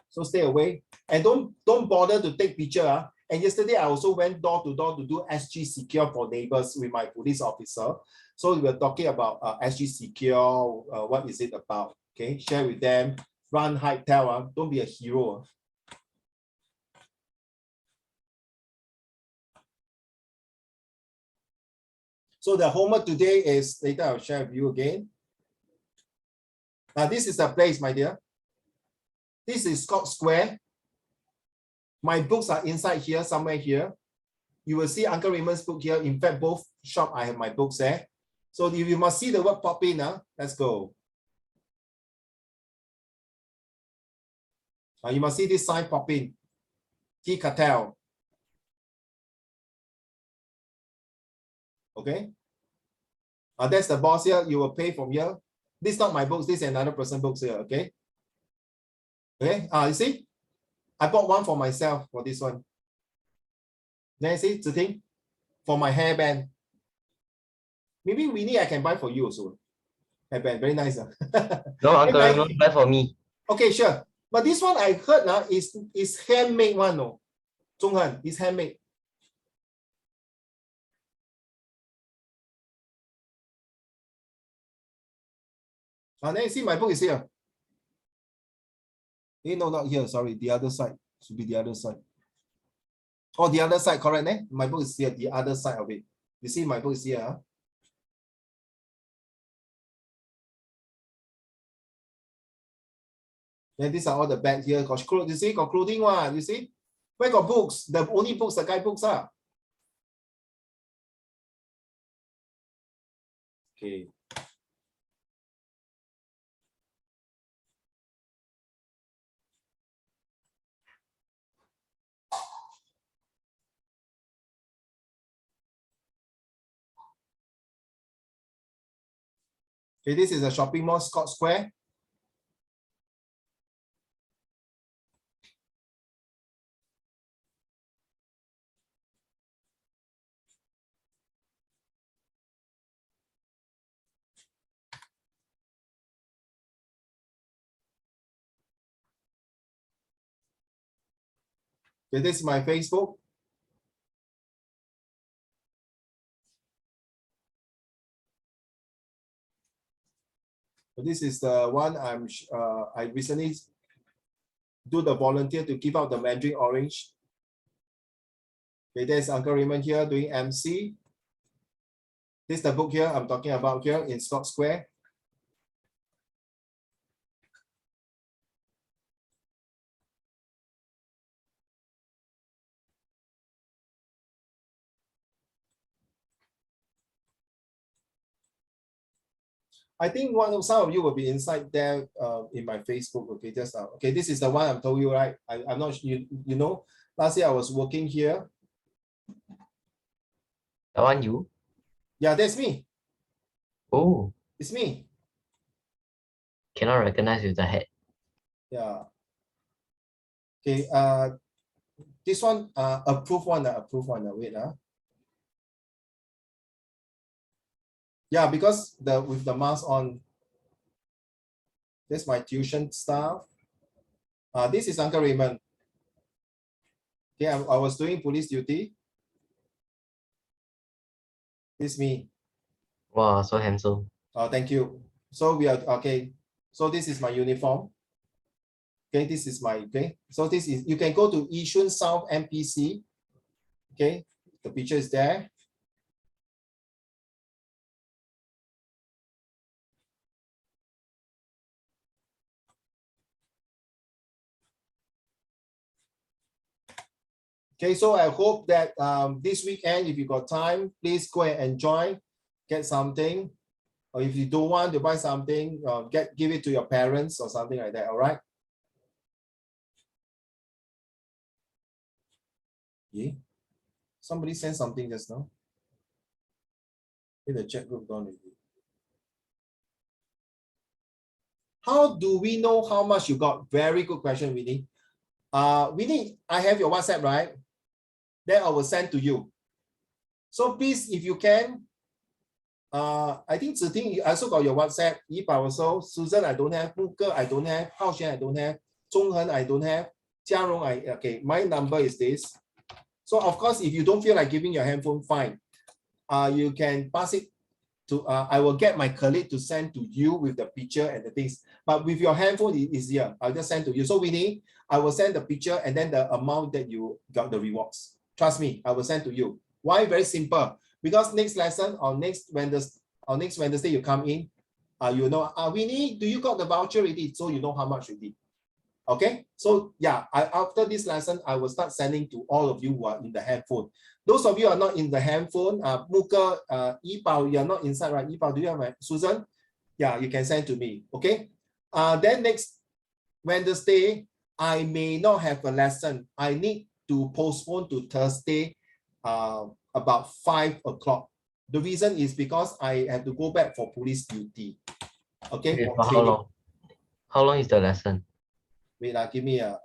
So stay away and don't bother to take picture. And yesterday I also went door to door to do SG Secure for neighbors with my police officer. So we were talking about SG Secure. What is it about? Okay, share with them. Run, hide, tell. Don't be a hero. So the homework today is later I'll share with you again. Now this is the place, my dear. This is called Square. My books are inside here, somewhere here. You will see Uncle Raymond's book here. In fact, both shop I have my books there. So if you must see the word pop in, let's go. You must see this sign pop in. T cartel. Okay. That's the boss here. You will pay from here. This is not my books. This is another person's books here. Okay. Okay. You see, I bought one for myself for this one. Then you see, Ziting, for my hairband. Maybe Winnie, I can buy for you also. Hairband, very nice. No, Uncle Raymond, buy for me. Okay, sure. But this one I heard now is handmade one, no. Zhonghan, is handmade. Then you see my book is here. No, not here. Sorry, the other side. Should be the other side. Oh, the other side, correct? My book is here, the other side of it. You see, my book is here. Huh? Then these are all the bags here. Got clothes, you see, got clothing one. You see, where got books? The only books, the guidebooks are. Okay. Okay, this is a shopping mall, Scott Square. Okay, this is my Facebook. So this is the one I recently do the volunteer to give out the Mandarin Orange. Okay, there's Uncle Raymond here doing MC. This is the book here I'm talking about here in Scott Square. I think some of you will be inside there in my Facebook. Okay, just okay. This is the one I told you, right? I'm not you know. Last year I was working here. That one you? Yeah, that's me. Oh, It's me. cannot recognize with the hat. Yeah. Okay. This one approved one. Wait. Yeah, because with the mask on. That's my tuition staff. This is Uncle Raymond. Okay, I was doing police duty. This is me. Wow, so handsome. Thank you. So we are okay. So this is my uniform. Okay, this is my So this is, you can go to Yishun South MPC. Okay, the picture is there. Okay, so I hope that this weekend, if you got time, please go and enjoy, get something. Or if you don't want to buy something, give it to your parents or something like that. All right. Yeah. Somebody sent something just now. In the chat group gone already. How do we know how much you got? Very good question, Winnie. Winnie, I have your WhatsApp, right? Then I will send to you. So please, if you can, I think Ziting, I also got your WhatsApp. Yipa also, Susan, I don't have. Muke, I don't have. Hao Xuan, I don't have. Zhonghen, I don't have. Jiarong, okay, my number is this. So of course, if you don't feel like giving your handphone, fine. You can pass it to, I will get my colleague to send to you with the picture and the things. But with your handphone, it's easier. I'll just send to you. So Winnie, I will send the picture and then the amount that you got the rewards. Trust me, I will send to you. Why? Very simple. Because next lesson or next Wednesday you come in, you know, Winnie, do you got the voucher already? So you know how much already. Okay, so yeah, after this lesson, I will start sending to all of you who are in the handphone. Those of you who are not in the handphone, Muka, Yipao, you are not inside, right? Yipao, do you have Susan? Yeah, you can send to me. Okay. Then next Wednesday, I may not have a lesson. I need to postpone to Thursday about 5 o'clock. The reason is because I have to go back for police duty. Okay, Okay, for for how training. long? How long is the lesson? Wait, give me a